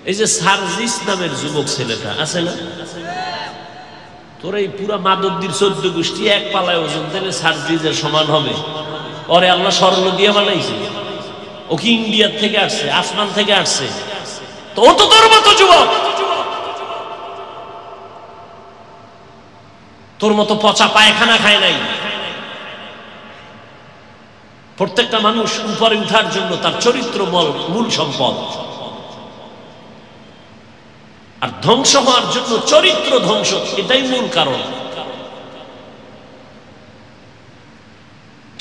এই যে সার্জিস নামের যুবক ছেলেটা আছে না, তোর এই পুরা মাদকদির 14 গোষ্ঠী এক পালায় ওজন দিলে সার্জিসের সমান হবে। ওরে আল্লাহ স্বর্ণ দিয়ে বানাইছে। ও কি ইন্ডিয়ার থেকে আসছে, আসমান থেকে আসছে? তো ও তো তোর মতো যুবক, তোর মতো পচা পায়খানা খায় নাই। প্রত্যেকটা মানুষ উপরে উঠার জন্য তার চরিত্র মূল সম্পদ, আর ধ্বংস হওয়ার জন্য চরিত্র ধ্বংস, এটাই মূল কারণ।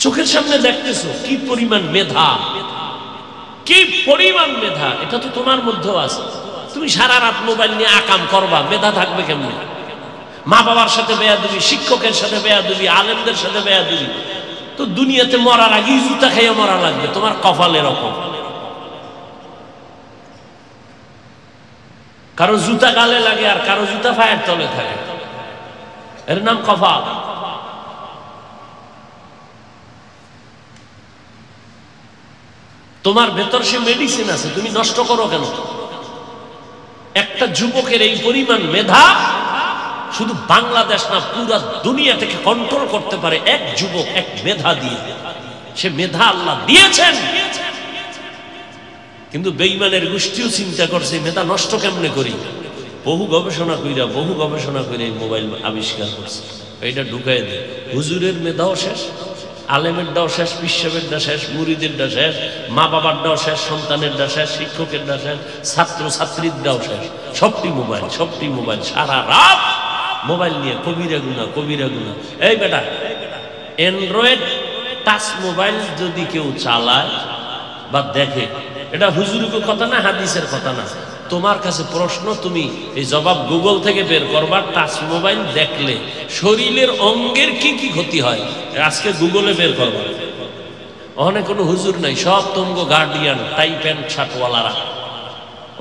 চোখের সামনে দেখতেছো কি পরিমাণ মেধা, কি পরিমাণ মেধা, এটা তো তোমার মধ্যেও আছে। তুমি সারা রাত মোবাইল নিয়ে আকাম করবা, মেধা থাকবে কেমনে? মা বাবার সাথে বেয়াদবি, শিক্ষকের সাথে বেয়াদবি, আলেমদের সাথে বেয়াদবি, তো দুনিয়াতে মরার আগেই জুতা খাইয়া মরা লাগবে। তোমার কপাল এরকম, কারো জুতা গালে লাগে আর কারো জুতা পায়ের তলে থাকে, এর নাম কপাল। তোমার ভেতর সে মেডিসিন আছে, তুমি নষ্ট করো কেন? একটা যুবকের এই পরিমাণ মেধা শুধু বাংলাদেশ না, পুরো দুনিয়া থেকে কন্ট্রোল করতে পারে এক যুবক, এক মেধা দিয়ে। সে মেধা আল্লাহ দিয়েছেন, কিন্তু বেঈমানের গোষ্ঠীও চিন্তা করছে মেধা নষ্ট কেমনে করি। বহু গবেষণা কইরা এই মোবাইল আবিষ্কার করছে। এইটা ঢুকাই দেয়, হুজুরের মেধাও শেষ, আলেমেরটাও শেষ, পিসাবেরটা শেষ, মুরিদেরটা শেষ, মা বাবারটাও শেষ, সন্তানেরটা শেষ, শিক্ষকেরটা শেষ, ছাত্র ছাত্রীরটাও শেষ। সবটি মোবাইল, সারা রাত মোবাইল নিয়ে কবিরা গুনা। এই বেটা, অ্যান্ড্রয়েড টাচ মোবাইল যদি কেউ চালায় বা দেখে, এটা হুজুরের কথা না, হাদিসের কথা না। তোমার কাছে প্রশ্ন, তুমি এই জবাব গুগল থেকে বের করবা। টাচ মোবাইল দেখলে শরীরের অঙ্গের কি কি ক্ষতি হয় আজকে গুগলে বের করবা। ওখানে কোনো হুজুর নাই, সব তঙ্গ গার্ডিয়ান, টাই প্যান্ট শার্টওয়ালারা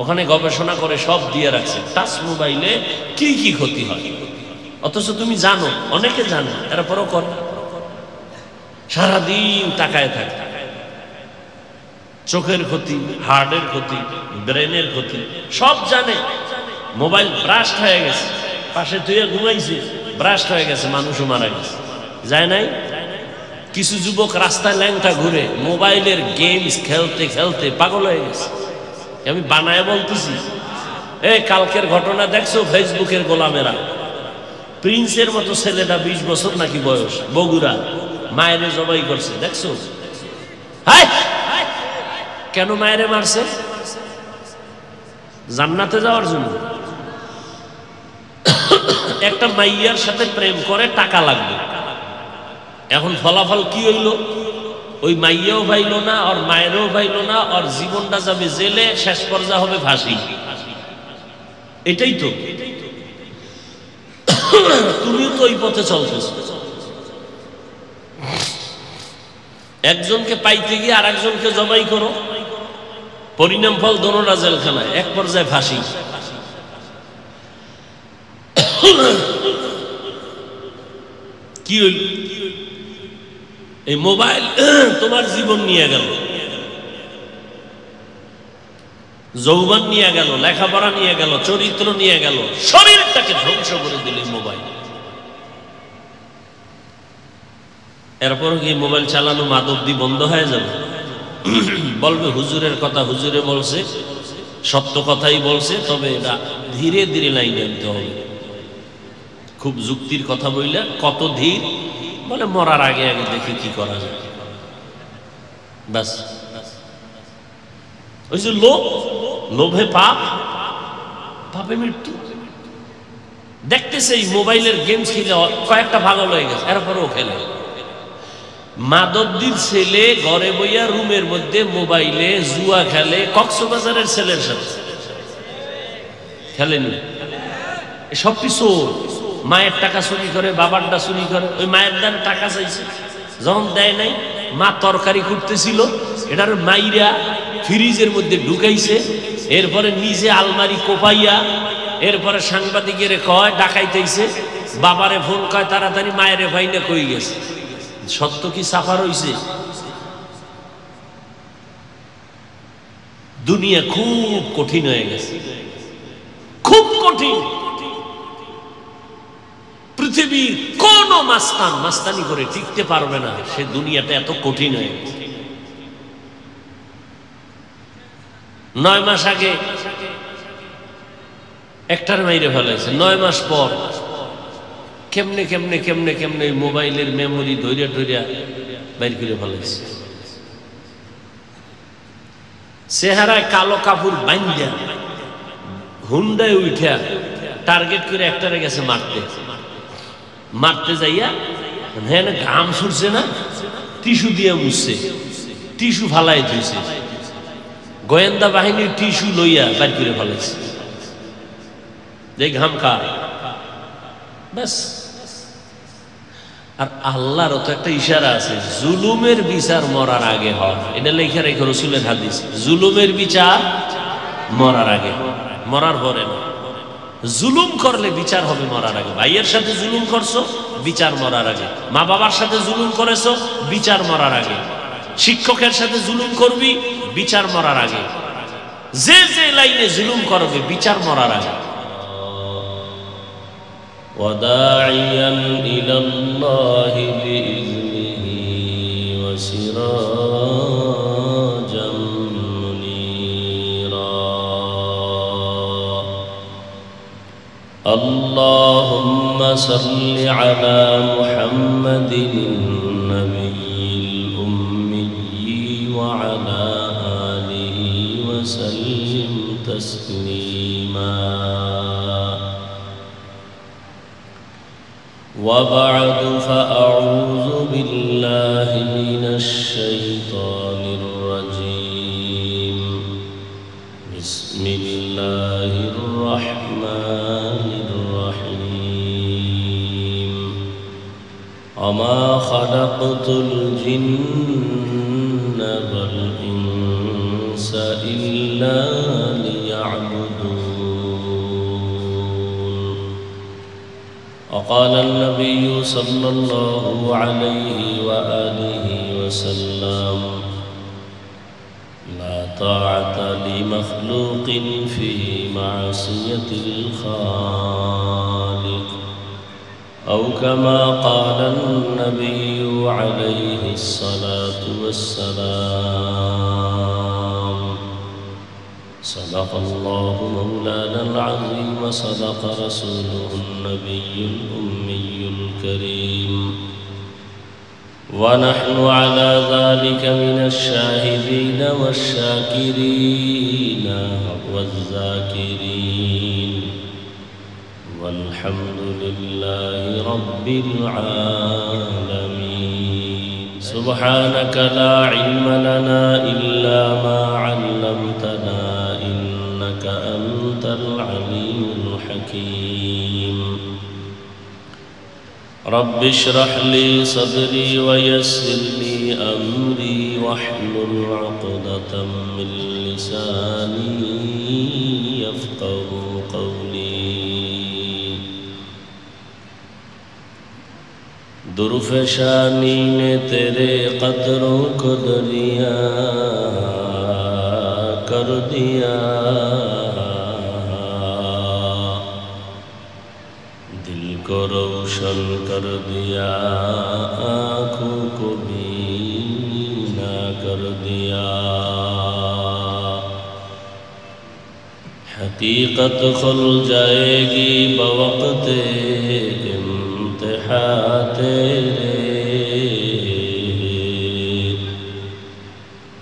ওখানে গবেষণা করে সব দিয়ে রাখছে টাচ মোবাইলে কি কি ক্ষতি হয়। অথচ তুমি জানো, অনেকে জানো, এরপরও করে, সারাদিন তাকায় থাকে। চোখের ক্ষতি, হার্টের ক্ষতি, ব্রেনের ক্ষতি সব জানে। মোবাইল ব্রাস্ট হয়ে গেছে, পাশে তুই ঘুমাইছে, ব্রাস্ট হয়ে গেছে, মানুষও মারা গেছে, যায় নাই? কিছু যুবক রাস্তায় ল্যাংটা ঘুরে মোবাইলের গেমস খেলতে খেলতে পাগল হয়ে গেছে। আমি বানায় বলতেছি, এই কালকের ঘটনা দেখছো? ফেসবুকের গোলামেরা প্রিন্সের মতো ছেলেটা 20 বছর নাকি বয়স, বগুড়া, মায়েরে জবাই করছে, দেখছো? কেন মায়েরে মারছে? জান্নাতে যাওয়ার জন্য। একটা মাইয়ার সাথে প্রেম করে টাকা লাগবে। এখন ফলাফল কি হইল? ওই মাইয়াও পাইল না, ওর মায়েরও পাইল না, ওর জীবনটা যাবে জেলে, শেষ পর্যায়ে হবে ফাঁসি। এটাই তো, তুমিও তো ওই পথে চলতেছ। একজনকে পাইতে গিয়ে আর একজনকে জবাই করো, পরিণাম ফল দোনোটা জেলখানায়, এক পর্যায়ে ফাঁসি। কি হইল? এই মোবাইল তোমার জীবন নিয়ে গেল, যৌবন নিয়ে গেল, লেখাপড়া নিয়ে গেল, চরিত্র নিয়ে গেল, শরীরটাকে ধ্বংস করে দিল মোবাইল। এরপর কি মোবাইল চালানো মাদকদি বন্ধ হয়ে যাবে? বলবে হুজুরের কথা হুজুরে বলছে, সত্য কথাই বলছে, তবে এটা ধীরে ধীরে লাইনে আনতে হবে। খুব যুক্তির কথা বললে, কত ধীর বলে, মরার আগে আগে দেখি কি করা যায়। ব্যাস, ওই যে লোভে পাপ, পাপে মৃত্যু। দেখতেছে এই মোবাইলের গেম খেলে কয়েকটা পাগল হয়ে গেছে, এরপরেও খেলে। মাদকদির ছেলে ঘরে বইয়া রুমের মধ্যে মোবাইলে জুয়া খেলে, কক্সবাজারের ছেলের সাথে খেলেনি। সবটি চোর, মায়ের টাকা চুরি করে, বাবারটা চুরি করে। ওই মায়ের দ্বারা টাকা চাইছে, যখন দেয় নাই, মা তরকারি করতেছিল, এটার মাইরা ফ্রিজের মধ্যে ঢুকাইছে, এরপরে নিজে আলমারি কোপাইয়া, এরপরে সাংবাদিকের কয় ডাকাইতেছে, বাবারে ফোন কয় তাড়াতাড়ি, মায়ের ভাইনা কই গেছে। সত্য কি সাফার হইছে? দুনিয়া খুব কঠিন হয়ে গেছে, খুব কঠিন। পৃথিবীর কোন মাস্তানি করে টিকতে পারবে না, সে দুনিয়াটা এত কঠিন হয়ে গেছে। 9 মাস আগে একটার মাইরে ফেলাইছে, 9 মাস পর কেমনে কেমনে কেমনে কেমনে মোবাইলের মেমোরি ধৈর্য বাইর করে ফেলাইছে। চেহারায় কালো কাপড় বাইন্দা হুন্ডায় উঠা টার্গেট করে একটারে গেছে মারতে যাইয়া, হ্যাঁ ঘাম ছুটছে না, টিস্যু দিয়ে মুছছে, টিস্যু ফালাই ধুইছে, গোয়েন্দা বাহিনীর টিস্যু লইয়া বাইর করে ফেলাইছে, যে ঘাম কার ব্যাস। আর আল্লাহর তো একটা ইশারা আছে, জুলুমের বিচার মরার আগে হয়, এটা লেখা রেখে রাসূলের হাদিস, জুলুমের বিচার মরার আগে, মরার পরে না। জুলুম করলে বিচার হবে মরার আগে। ভাইয়ের সাথে জুলুম করছো, বিচার মরার আগে। মা বাবার সাথে জুলুম করেছো, বিচার মরার আগে। শিক্ষকের সাথে জুলুম করবি, বিচার মরার আগে। যে যে লাইনে জুলুম করবে, বিচার মরার আগে। وداعيا إلى الله بإذنه وسراجا منيرا اللهم صل على محمد النبي الأمي وعلى آله وسلم تسليما وبعد فأعوذ بالله من الشيطان الرجيم بسم الله الرحمن الرحيم وما خلقت الجن والإنس إلا ليعبدون وقال النبي صلى الله عليه وآله وسلم لا طاعة لمخلوق في معصية الخالق أو كما قال النبي عليه الصلاة والسلام صدق الله مولانا العظيم وصدق رسوله النبي الأمي الكريم ونحن على ذلك من الشاهدين والشاكرين والذاكرين والحمد لله رب العالمين سبحانك لا علم لنا إلا ما علمتنا إنك أنت العليم الحكيم رب اشرح لي صدري ويسر لي أمري واحلل عقدة من لساني يفقه قولي درفشانی نے تیرے قدروں کو دریا کر دیا دل کو روشن کر دیا آنکھوں کو بینا کر دیا حقیقت کھل جائے گی بوقت تیرے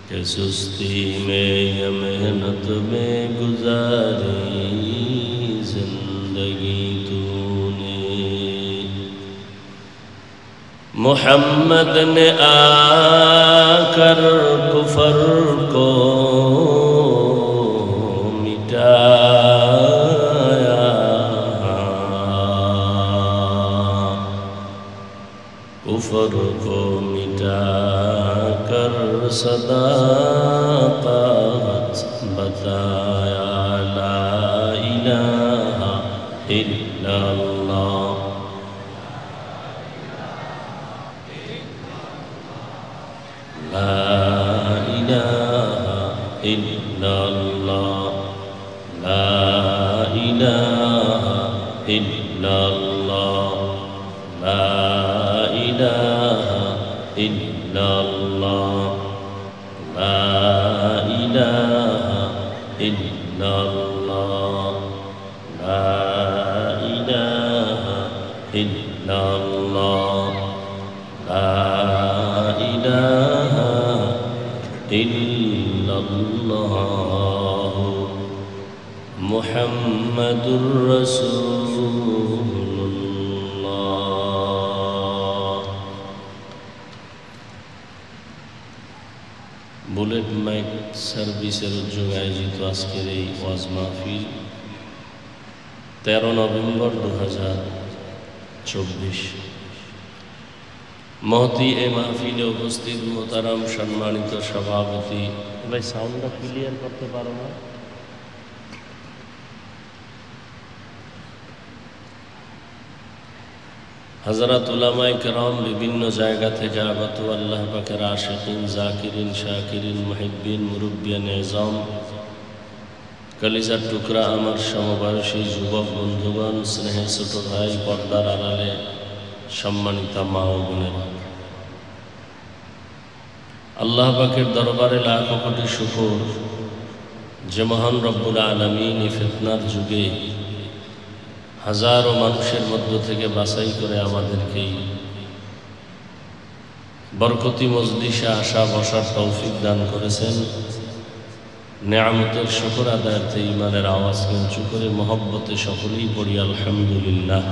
کہ سستی میں یا محنت میں گزاری زندگی تو نے محمد نے آ کر کفر کو کفر کو مٹا کر صداقت بتایا لا الہ الا اللہ لا الہ الا اللہ لا إله إلا الله لا إله إلا الله لا إله إلا الله لا إله إلا الله لا إله إلا الله محمد رسول الله বুলেট মাইক সার্ভিসের উদ্যোগে আয়োজিত আজকের এই ওয়াজ মাহফিল 13 নভেম্বর 2024 মহতি এই মাহফিলে উপস্থিত মোহতারাম সম্মানিত সভাপতি ভাই সাউন্ডটা ক্লিয়ার করতে পারো না হযরত উলামায়ে কেরাম বিভিন্ন জায়গা থেকে আগত আল্লাহ পাকের আশিকিন জাকিরিন শাকিরিন মুহিব্বিন মুরব্বিয়ান ইজাম কলিজার টুকরা আমার সমবয়সী যুবক বন্ধুগণ স্নেহের ছোট ভাই পর্দার আড়ালে সম্মানিতা মা ও বোনেরা আল্লাহ পাকের দরবারে লাখ কোটি শুকর যে মহান রব্বুল আলামিন এই ফিতনার যুগে হাজারো মানুষের মধ্য থেকে বাছাই করে আমাদেরকে বরকতি মজলিসে আসা বসার তৌফিক দান করেছেন নেয়ামতের শুকর আদায়ার্থে ইমানের আওয়াজকে উঁচু করে মহব্বতে সকলেই পড়ি আলহামদুলিল্লাহ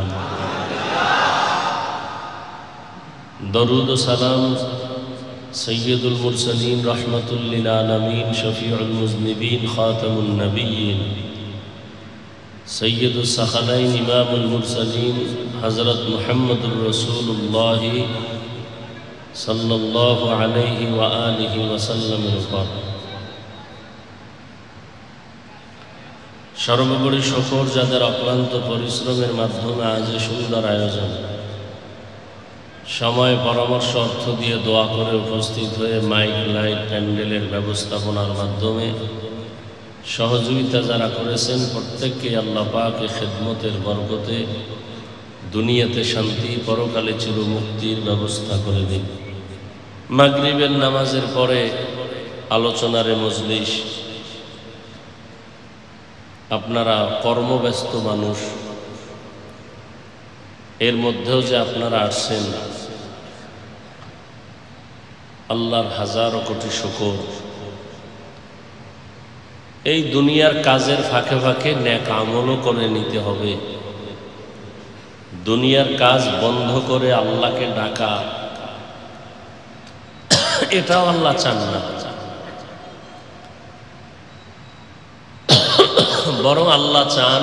দরুদ ও সালাম সৈয়দুল মুরসালিন রহমতুল লিল আলামিন শফিউল মুজনিবিন খাতামুন নবিয়্যিন সৈয়দুস সাখালাইন ইমামুল মুরসালিন হযরত মুহাম্মদুর রাসূলুল্লাহ সাল্লাল্লাহু আলাইহি ওয়া আলিহি ওয়াসাল্লামের উপর সর্বোপরি শুকর যাদের অক্লান্ত পরিশ্রমের মাধ্যমে আজ সুন্দর আয়োজন সময় পরামর্শ অর্থ দিয়ে দোয়া করে উপস্থিত হয়ে মাইক লাইট প্যান্ডেলের ব্যবস্থাপনার মাধ্যমে সহযোগিতা যারা করেছেন প্রত্যেককে আল্লাহ পাকের খেদমতের বরকতে দুনিয়াতে শান্তি পরকালে চিরমুক্তির ব্যবস্থা করে দিন মাগরিবের নামাজের পরে আলোচনার মজলিস আপনারা কর্মব্যস্ত মানুষ এর মধ্যেও যে আপনারা আসছেন আল্লাহর হাজারো কোটি শুকর এই দুনিয়ার কাজের ফাঁকে ফাঁকে নেক আমলও করে নিতে হবে দুনিয়ার কাজ বন্ধ করে আল্লাহকে ডাকা এটাও আল্লাহ চান না বরং আল্লাহ চান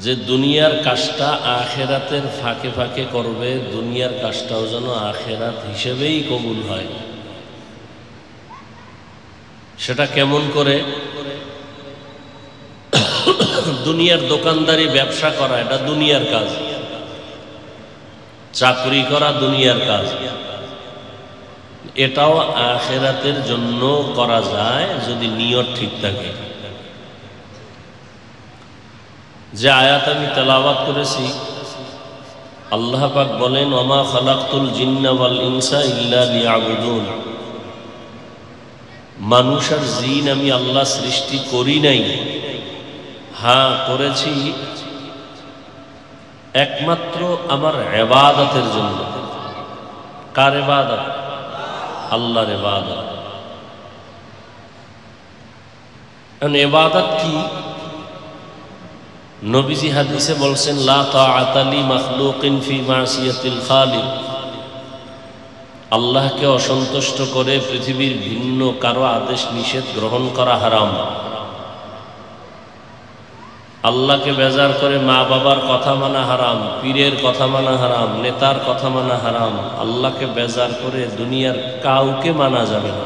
যে দুনিয়ার কাজটা আখিরাতের ফাঁকে ফাঁকে করবে দুনিয়ার কাজটাও যেন আখিরাত হিসেবেই কবুল হয় সেটা কেমন করে দুনিয়ার দোকানদারি ব্যবসা করা এটা দুনিয়ার কাজ চাকরি করা দুনিয়ার কাজ এটাও আখিরাতের জন্য করা যায় যদি নিয়ত ঠিক থাকে যে আয়াত আমি তেলাওয়াত করেছি আল্লাহ পাক বলেন ওমা খালাকতুল জিন্না ওয়াল ইনসা ইল্লা লিয়াবুদুন মানুষ আর জিন আমি আল্লাহ সৃষ্টি করি নাই হ্যাঁ করেছি একমাত্র আমার ইবাদতের জন্য কার ইবাদত আল্লাহর ইবাদত কারণ ইবাদত কি নবীজি হাদিসে বলছেন লা তাআতা লি মাখলুকিন ফি মাসিয়াতিল খালিক আল্লাহকে অসন্তুষ্ট করে পৃথিবীর ভিন্ন কারো আদেশ নিষেধ গ্রহণ করা হারাম আল্লাহকে বেজার করে মা বাবার কথা মানা হারাম পীরের কথা মানা হারাম নেতার কথা মানা হারাম আল্লাহকে বেজার করে দুনিয়ার কাউকে মানা যাবে না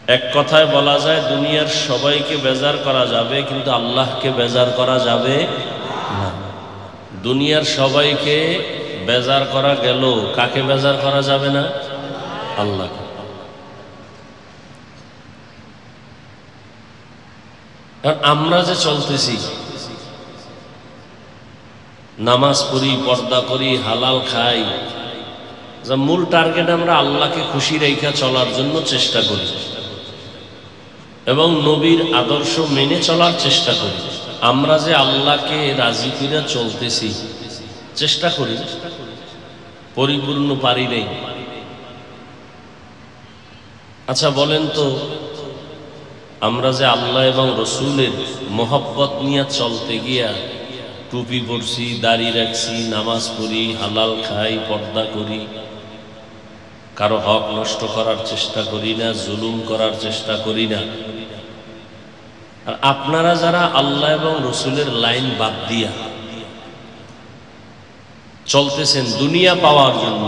এক কথায় বলা যায় দুনিয়ার সবাইকে বেজার করা যাবে কিন্তু আল্লাহকে বেজার করা যাবে না দুনিয়ার সবাইকে বেজার করা গেল কাকে বেজার করা যাবে না আল্লাহকে কারণ আমরা যে চলতেছি, নামাজ পড়ি, পর্দা করি, হালাল খাই, যা মূল টার্গেট আমরা আল্লাহকে খুশি রেখা চলার জন্য চেষ্টা করি এবং নবীর আদর্শ মেনে চলার চেষ্টা করি। আমরা যে আল্লাহকে রাজি করে চলতেছি, চেষ্টা করি, পরিপূর্ণ পারি নেই। আচ্ছা বলেন তো, আমরা যে আল্লাহ এবং রসুলের মহব্বত নিয়ে চলতে গিয়া টুপি পরছি, দাড়ি রাখছি, নামাজ পড়ি, হালাল খাই, পর্দা করি, কারো হক নষ্ট করার চেষ্টা করি না, জুলুম করার চেষ্টা করি না। আর আপনারা যারা আল্লাহ এবং রসুলের লাইন বাদ দিয়া চলতেছেন দুনিয়া পাওয়ার জন্য,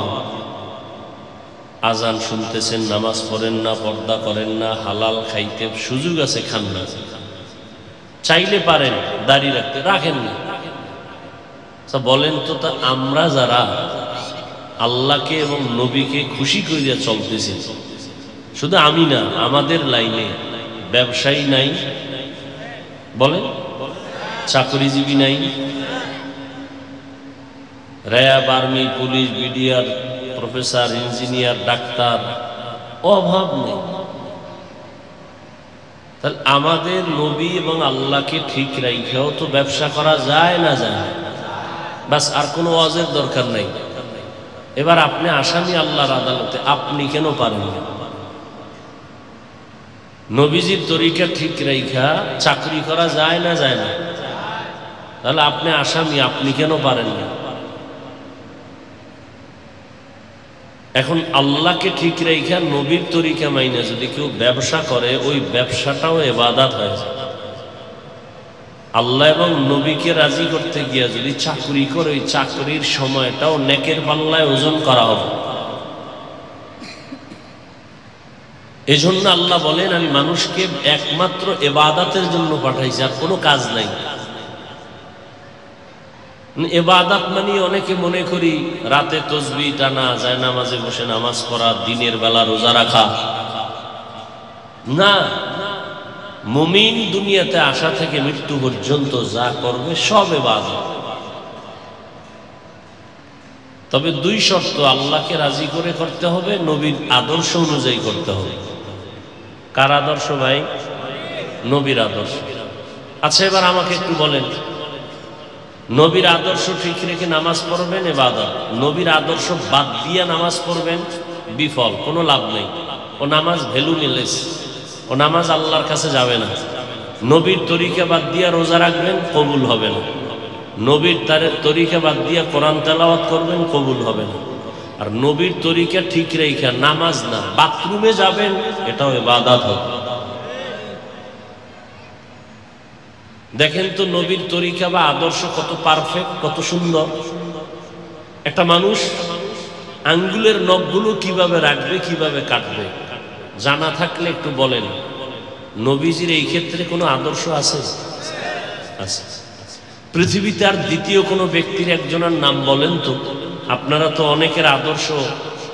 আজান শুনতেছেন, নামাজ পড়েন না, পর্দা করেন না, হালাল খাইতে সুযোগ আছে খান না, চাইলে পারেন দাড়ি রাখতে, রাখেন না। বলেন তো, তা আমরা যারা আল্লাহকে এবং নবীকে খুশি করিয়া চলতেছি, শুধু আমি না, আমাদের লাইনে ব্যবসায়ী নাই, বলেন চাকরিজীবী নাই, RAB, army, police, BDR, professor, engineer, doctor, অভাব নেই। তাহলে আমাদের নবী এবং আল্লাহকে ঠিক রাইখাও তো ব্যবসা করা যায় না, যায় না, বাস আর কোনো ওয়াজের দরকার নাই। এবার আপনি আসামি আল্লাহর আদালতে, আপনি কেন পারেন না? নবীজির তরিকা ঠিক রাইখা চাকরি করা যায় না, যায় না? তাহলে আপনি আসামি, আপনি কেন পারেন না? এখন আল্লাহকে ঠিক রাইখা নবীর তরিকা মাইনা যদি কেউ ব্যবসা করে, ওই ব্যবসাটাও ইবাদত হয়ে যায়। আল্লাহ এবং নবীকে রাজি করতে গিয়া যদি চাকরি করে, ওই চাকরির সময়টাও নেকের পাল্লায় ওজন করা হবে। এজন্য আল্লাহ বলেন, আমি মানুষকে একমাত্র ইবাদতের জন্য পাঠাইছি, আর কোনো কাজ নাই। ইবাদত মানে অনেকে মনে করি রাতে তাসবিহ টানা, যায় নামাজে বসে নামাজ পড়া, দিনের বেলা রোজা রাখা। না, মুমিন দুনিয়াতে আসা থেকে মৃত্যু পর্যন্ত যা করবে সব ইবাদত। তবে দুই শর্ত, আল্লাহকে রাজি করে করতে হবে, নবীর আদর্শ অনুযায়ী করতে হবে। কার আদর্শ ভাই? নবীর আদর্শ। আচ্ছা এবার আমাকে একটু বলেন, নবীর আদর্শ ঠিক রেখে নামাজ পড়বেন ইবাদত, নবীর আদর্শ বাদ দিয়া নামাজ পড়বেন বিফল, কোনো লাভ নেই। ও নামাজ ভ্যালুলেস, ও নামাজ আল্লাহর কাছে যাবে না। নবীর তরিকা বাদ দিয়া রোজা রাখবেন, কবুল হবে না। নবীর তরিকা বাদ দিয়া কোরআন তেলাওয়াত করবেন, কবুল হবে না। আর নবীর তরিকা ঠিক রেখা নামাজ না, বাথরুমে যাবেন, এটাও ইবাদত হবে। দেখেন তো নবীর তরিকা বা আদর্শ কত পারফেক্ট, কত সুন্দর। একটা মানুষ আঙ্গুলের নখগুলো কিভাবে রাখবে, কিভাবে কাটবে, জানা থাকলে একটু বলেন। নবীজির এই ক্ষেত্রে কোনো আদর্শ আছে? আছে। পৃথিবীতে আর দ্বিতীয় কোনো ব্যক্তির একজনের নাম বলেন তো। আপনারা তো অনেকের আদর্শ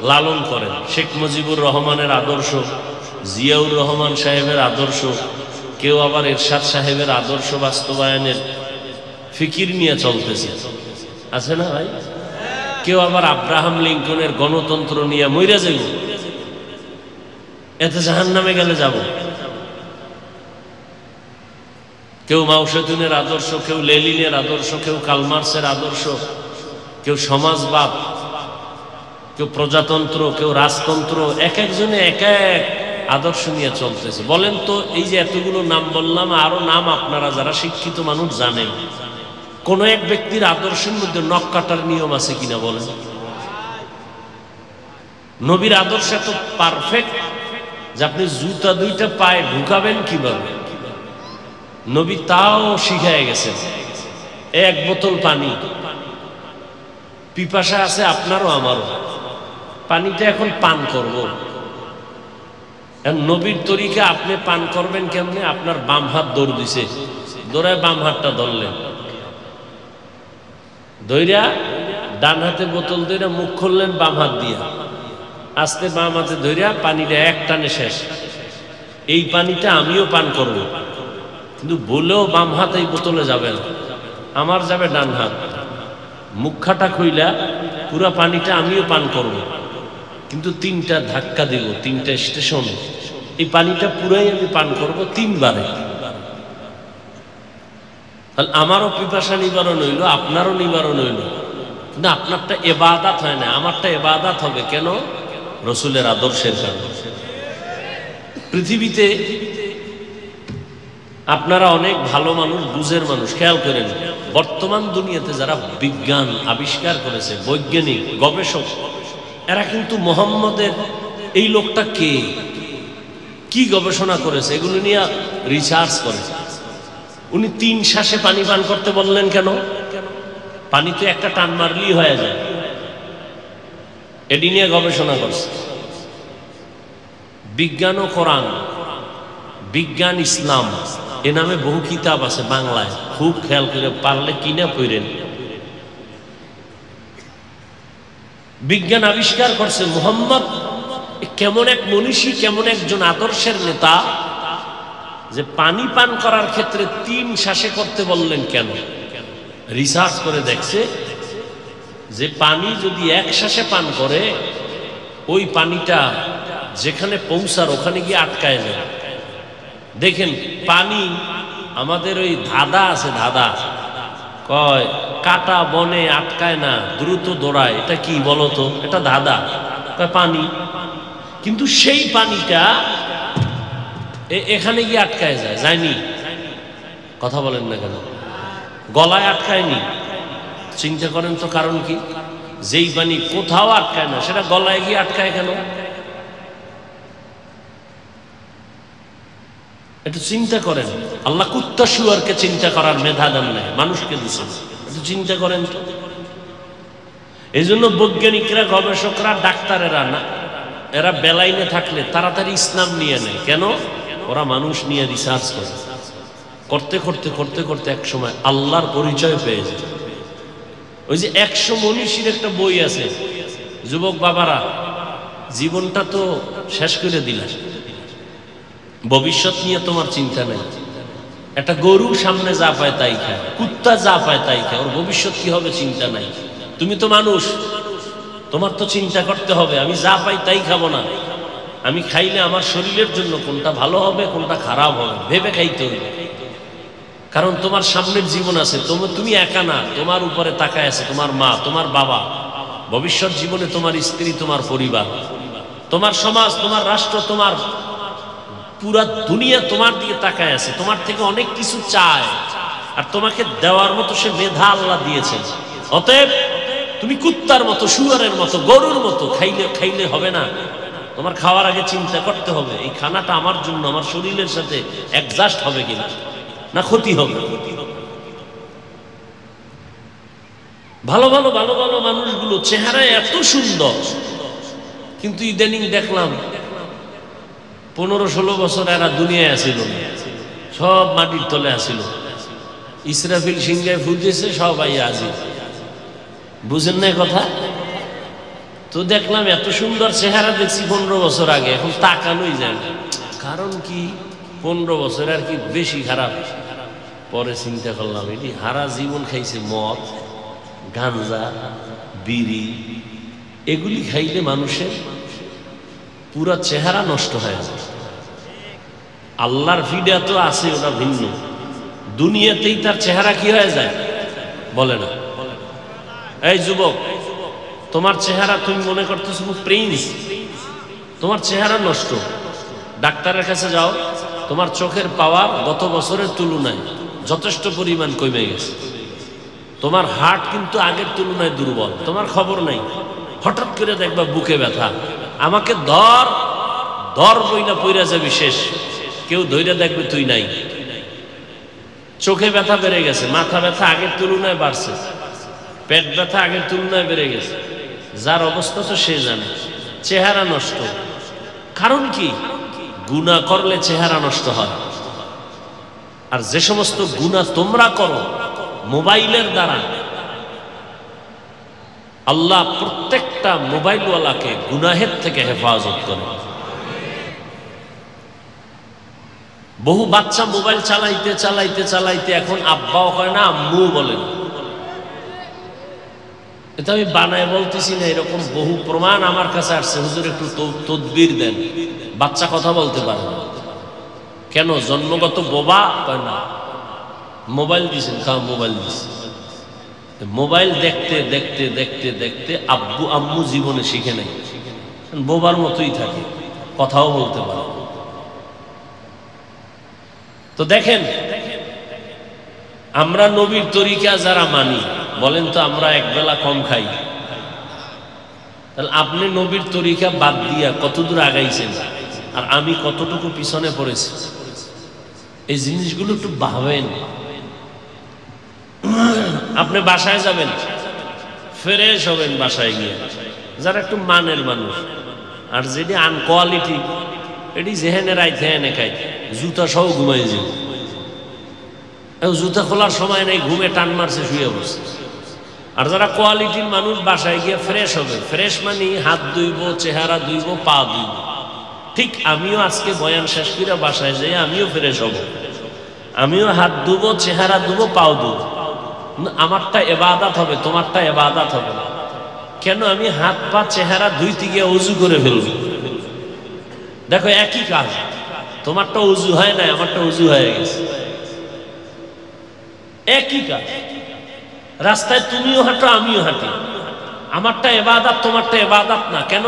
লালন করেন। শেখ মুজিবুর রহমানের আদর্শ, জিয়াউর রহমান সাহেবের আদর্শ, কেউ আবার এরশাদ সাহেবের আদর্শ বাস্তবায়নের ফিকির নিয়ে চলতেছে, আছে না ভাই? কেউ আবার আব্রাহাম লিঙ্কনের গণতন্ত্র নিয়ে মইরা যাইব, এতে জাহান্নামে গেলে যাব। কেউ মাও সেতুনের আদর্শ, কেউ লেনিনের আদর্শ, কেউ কালমার্সের আদর্শ, কেউ সমাজবাদ, কেউ প্রজাতন্ত্র, কেউ রাজতন্ত্র, এক একজনে এক এক আদর্শ নিয়ে চলতেছে। বলেন তো, এই যে এতগুলো নাম বললাম, আরো নাম আপনারা যারা শিক্ষিত মানুষ জানেন, কোন এক ব্যক্তির আদর্শের মধ্যে নখ কাটার নিয়ম আছে কিনা বলেন? নবীর আদর্শ এত পারফেক্ট যে আপনি জুতা দুইটা পায়ে ঢুকাবেন কিভাবে, নবী তাও শিখায় গেছেন। এক বোতল পানি, পিপাসা আছে আপনারও আমারও, পানিটা এখন পান করব। নবীর তরিকা আপনি পান করবেন কেমনে? আপনার বাম হাত দৌড় দিছে, দৌড়ায় বাম হাতটা ধরলেন, ধইরা ডান হাতে বোতল ধইরা মুখ খুললেন বাম হাত দিয়া, আস্তে বাম হাতে ধইরা পানিটা এক টানে শেষ। এই পানিটা আমিও পান করব, কিন্তু বলেও বাম হাত এই বোতলে যাবে না, আমার যাবে ডান হাত। মুখাটা খুইলা পুরা পানিটা আমিও পান করব, কিন্তু 3টা ধাক্কা দিব, 3টা স্টেশন, এই পানিটা পুরাই আমি পান করব 3 বারে। তাহলে আমারও পিপাসা নিবারণ হইল, আপনারও নিবারণ হইল, কিন্তু আপনারটা ইবাদত হয় না, আমারটা ইবাদত হবে। কেন? রসুলের আদর্শের কারণে। পৃথিবীতে আপনারা অনেক ভালো মানুষ, বুঝের মানুষ, খেয়াল করেন বর্তমান দুনিয়াতে যারা বিজ্ঞান আবিষ্কার করেছে, বৈজ্ঞানিক গবেষক, এরা কিন্তু মোহাম্মদের এই লোকটা কে, কি গবেষণা করেছে এগুলো নিয়ে রিসার্চ করেছে। উনি 3 শ্বাসে পানি পান করতে বললেন কেন? পানি তো একটা টান মারলেই হয়ে যায়, এটি নিয়ে গবেষণা করছে। বিজ্ঞান ও কোরআন, বিজ্ঞান ইসলাম, এ নামে বহু কিতাব আছে বাংলায়, খুব খেয়াল করে পারলে কিনা পড়েন। বিজ্ঞান আবিষ্কার করছে মুহাম্মদ কেমন এক মনীষী, কেমন একজন আদর্শের নেতা, যে পানি পান করার ক্ষেত্রে 3 শ্বাসে করতে বললেন কেন। রিসার্চ করে দেখছে যে পানি যদি 1 শ্বাসে পান করে, ওই পানিটা যেখানে পৌঁছার ওখানে গিয়ে আটকায় যায়। দেখেন পানি, আমাদের ওই ধাঁধা আছে, ধাঁধা কয় কাটা বনে আটকায় না, দ্রুত দৌড়ায়, এটা কি বলতো? এটা ধাঁধা, কয় পানি। কিন্তু সেই পানিটা এখানে গিয়ে আটকায় যায়, যায়নি? কথা বলেন না কেন? গলায় আটকায়নি। চিন্তা করেন তো কারণ কি? যেই পানি কোথাও আটকায় না, সেটা গলায় গিয়ে আটকায় কেন? একটু চিন্তা করেন। আল্লাহ কুত্তা শুয়ারকে চিন্তা করার মেধা দেন নাই, মানুষকে দিচ্ছেন। একটু চিন্তা করেন তো। এই জন্য বৈজ্ঞানিকরা, গবেষকরা, ডাক্তারেরা না, এরা বেলাইনে থাকলে তাড়াতাড়ি ইসলাম নিয়ে নেয়। কেন? ওরা মানুষ নিয়ে রিসার্চ করে, করতে করতে করতে করতে এক সময় আল্লাহর পরিচয় পেয়ে যায়। ওই যে 100 মনীষীর একটা বই আছে, যুবক বাবারা জীবনটা তো শেষ করে দিলে, ভবিষ্যৎ নিয়ে তোমার চিন্তা নেই। একটা গরু সামনে যা পায় তাই খায়, কুত্তা যা পায় তাই খায়, ওর ভবিষ্যৎ কি হবে চিন্তা নাই। তুমি তো মানুষ, তোমার তো চিন্তা করতে হবে, আমি যা পাই তাই খাবো না, আমি খাইলে আমার শরীরের জন্য কোনটা ভালো হবে কোনটা খারাপ হবে ভেবে খাইতে হবে। কারণ তোমার সামনের জীবন আছে, তুমি একা না, তোমার উপরে তাকায় আছে তোমার মা, তোমার বাবা, ভবিষ্যৎ জীবনে তোমার স্ত্রী, তোমার পরিবার, তোমার সমাজ, তোমার রাষ্ট্র, তোমার পুরা দুনিয়া তোমার দিকে তাকায় আছে, তোমার থেকে অনেক কিছু চায়, আর তোমাকে দেওয়ার মতো সে মেধা আল্লাহ দিয়েছেন। অতএব তুমি কুত্তার মতো, শুয়ারের মতো, গরুর মতো খাইলে হবে না। তোমার খাওয়ার আগে চিন্তা করতে হবে এই খানাটা আমার জন্য, আমার শরীরের সাথে অ্যাডজাস্ট হবে কিনা, না ক্ষতি হবে। ভালো ভালো ভালো ভালো মানুষগুলো চেহারায় এত সুন্দর, কিন্তু ইদানিং দেখলাম 15-16 বছর এরা দুনিয়ায় আসিল, সব মাটির তলে আসিল। ইসরাফিল সিংহায় ফুটেছে, সব আইয়া আজি। বুঝেন না কথা? তো দেখলাম এত সুন্দর চেহারা দেখছি 15 বছর আগে, এখন তাকানোই যায় না। কারণ কি? 15 বছর আর কি বেশি খারাপ। পরে চিন্তা করলাম এটি হারা জীবন খাইছে মদ, গাঞ্জা, বিড়ি, এগুলি খাইলে মানুষের পুরা চেহারা নষ্ট হয়ে যায়। আল্লাহর ফিডা তো আছে, ওটা ভিন্ন। দুনিয়াতেই তার চেহারা কি হয়ে যায় বলে না। এই যুবক, তোমার চেহারা তুমি মনে করতেছো প্রিন্স, তোমার চেহারা নষ্ট। ডাক্তারের কাছে যাও, তোমার চোখের পাওয়ার গত বছরের তুলনায় যথেষ্ট পরিমাণ কমে গেছে। তোমার হার্ট কিন্তু আগের তুলনায় দুর্বল, তোমার খবর নাই। হঠাৎ করে দেখবা বুকে ব্যথা, আমাকে ধর বইনা পইরা যাবি শেষ, কেউ ধইরা দেখবে তুই নাই। চোখে ব্যথা বেড়ে গেছে, মাথা ব্যথা আগের তুলনায় বাড়ছে, পেট ব্যথা আগের তুলনায় বেড়ে গেছে। যার অবস্থা তো সে জানে। চেহারা নষ্ট, কারণ কি? গুনাহ করলে চেহারা নষ্ট হয়। আর যে সমস্ত গুনাহ তোমরা করো মোবাইলের দ্বারা, আল্লাহ প্রত্যেকটা মোবাইলওয়ালাকে গুনাহের থেকে হেফাজত করে। বহু বাচ্চা মোবাইল চালাইতে চালাইতে চালাইতে এখন আব্বাও হয় না, আম্মুও বলেন। এটা আমি বানায় বলতেছি না, এরকম বহু প্রমাণ আমার কাছে আসছে। হুজুর একটু তদবির দেন, বাচ্চা কথা বলতে পারে না কেন? জন্মগত বোবা হয় না, মোবাইল দিয়েছেন, খাওয়া মোবাইল দিয়েছে। মোবাইল দেখতে দেখতে দেখতে দেখতে আব্বু আম্মু জীবনে শিখে নেই, বোবার মতোই থাকে, কথাও বলতে পারে। তো দেখেন, আমরা নবীর তরিকা যারা মানি, বলেন তো আমরা একবেলা কম খাই, তাহলে আপনি নবীর তরিকা বাদ দিয়া কতদূর আগাইছেন আর আমি কতটুকু পিছনে পড়েছি? এই জিনিসগুলো একটু ভাবেন। আপনি বাসায় যাবেন, ফ্রেশ হবেন বাসায় গিয়ে, যারা একটু মানের মানুষ, আর যেটি আনকোয়ালিটি এটি যেহেনে রাইতে হেনে খাই, জুতা সহ ঘুমাই যাবে, জুতা খোলার সময় নেই, ঘুমে টান মারছে, শুয়ে বসছে। আর যারা কোয়ালিটির মানুষ বাসায় গিয়ে ফ্রেশ হবে, ফ্রেশ মানে হাত ধুইব, চেহারা ধুইব, পা ধুইব। ঠিক আমিও আজকে বয়ান শেষ করে বাসায় যাই, আমিও ফ্রেশ হব, আমিও হাত ধুবো, চেহারা ধুবো, পাও ধুবো। আমারটা ইবাদত হবে, তোমারটা ইবাদত হবে না। কেন? আমি হাত পা চেহারা ধুইতে গিয়ে উজু করে ফেলবো। দেখো একই কাজ, তোমারটা উজু হয় না, আমারটা উজু হয়ে গেছে, একই কাজ। রাস্তায় তুমিও হাঁটো, আমিও হাঁটি, আমারটা ইবাদত, তোমারটা ইবাদত না। কেন?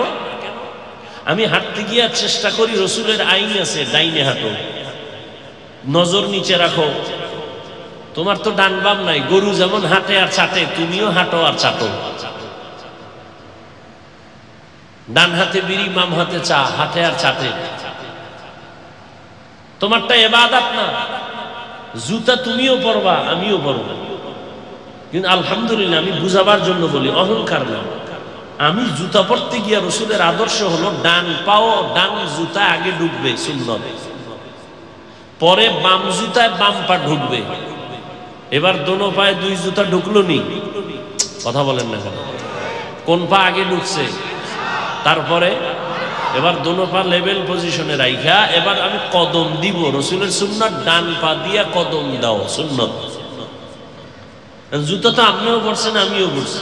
আমি হাঁটতে গিয়ে চেষ্টা করি, রসুলের আইন আছে, ডাইনে হাঁটো, নজর নিচে রাখো। তোমার তো ডান বাম নাই, গরু যেমন হাঁটে আর চাটে, তুমিও হাঁটো আর চাটো। ডান হাতে বিড়ি, বাম হাতে চা, হাঁটে আর চাটে। তোমারটা ইবাদত না। জুতা তুমিও পরবা, আমিও পরব, কিন্তু আলহামদুলিল্লাহ আমি বুঝাবার জন্য বলি, অহংকার না। আমি জুতা পরতে গিয়া রসুলের আদর্শ হলো ডান পাও ডান জুতা আগে ঢুকবে, সুন্নত, পরে বাম জুতায় বাম পা ঢুকবে। এবার দোনো পায়ে দুই জুতা ঢুকলো নি, কথা বলেন না কেন? কোন পা আগে ঢুকছে? তারপরে এবার দোনো পা লেভেল পজিশনে রাইখা এবার আমি কদম দিব, রসুলের সুন্নাত, ডান পা দিয়া কদম দাও, সুন্নত। জুতা তো আপনিও পড়ছেন, আমিও পড়ছি,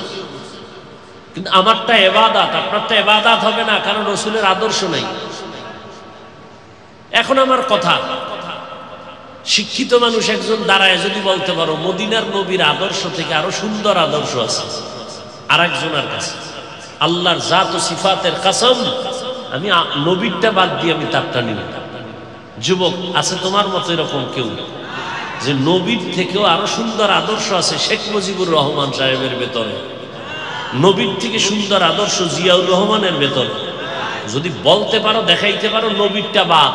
কিন্তু আমারটা ইবাদত, আপনারটা ইবাদত হবে না, কারণ রসুলের আদর্শ নাই। এখন আমার কথা, শিক্ষিত মানুষ একজন দাঁড়ায় যদি বলতে পারো মদিনার নবীর আদর্শ থেকে আরো সুন্দর আদর্শ আছে আর একজনের কাছে, আল্লাহর জাত ও সিফাতের কসম, আমি নবীরটা বাদ দিয়ে আমি তারটা নিব। যুবক, আছে তোমার মতো এরকম কেউ যে নবীর থেকেও আরো সুন্দর আদর্শ আছে? শেখ মুজিবুর রহমান সাহেবের ভেতরে নবীর থেকে সুন্দর আদর্শ জিয়াউর রহমানের ভেতরে। যদি বলতে পারো, দেখাইতে পারো নবীরটা বাদ,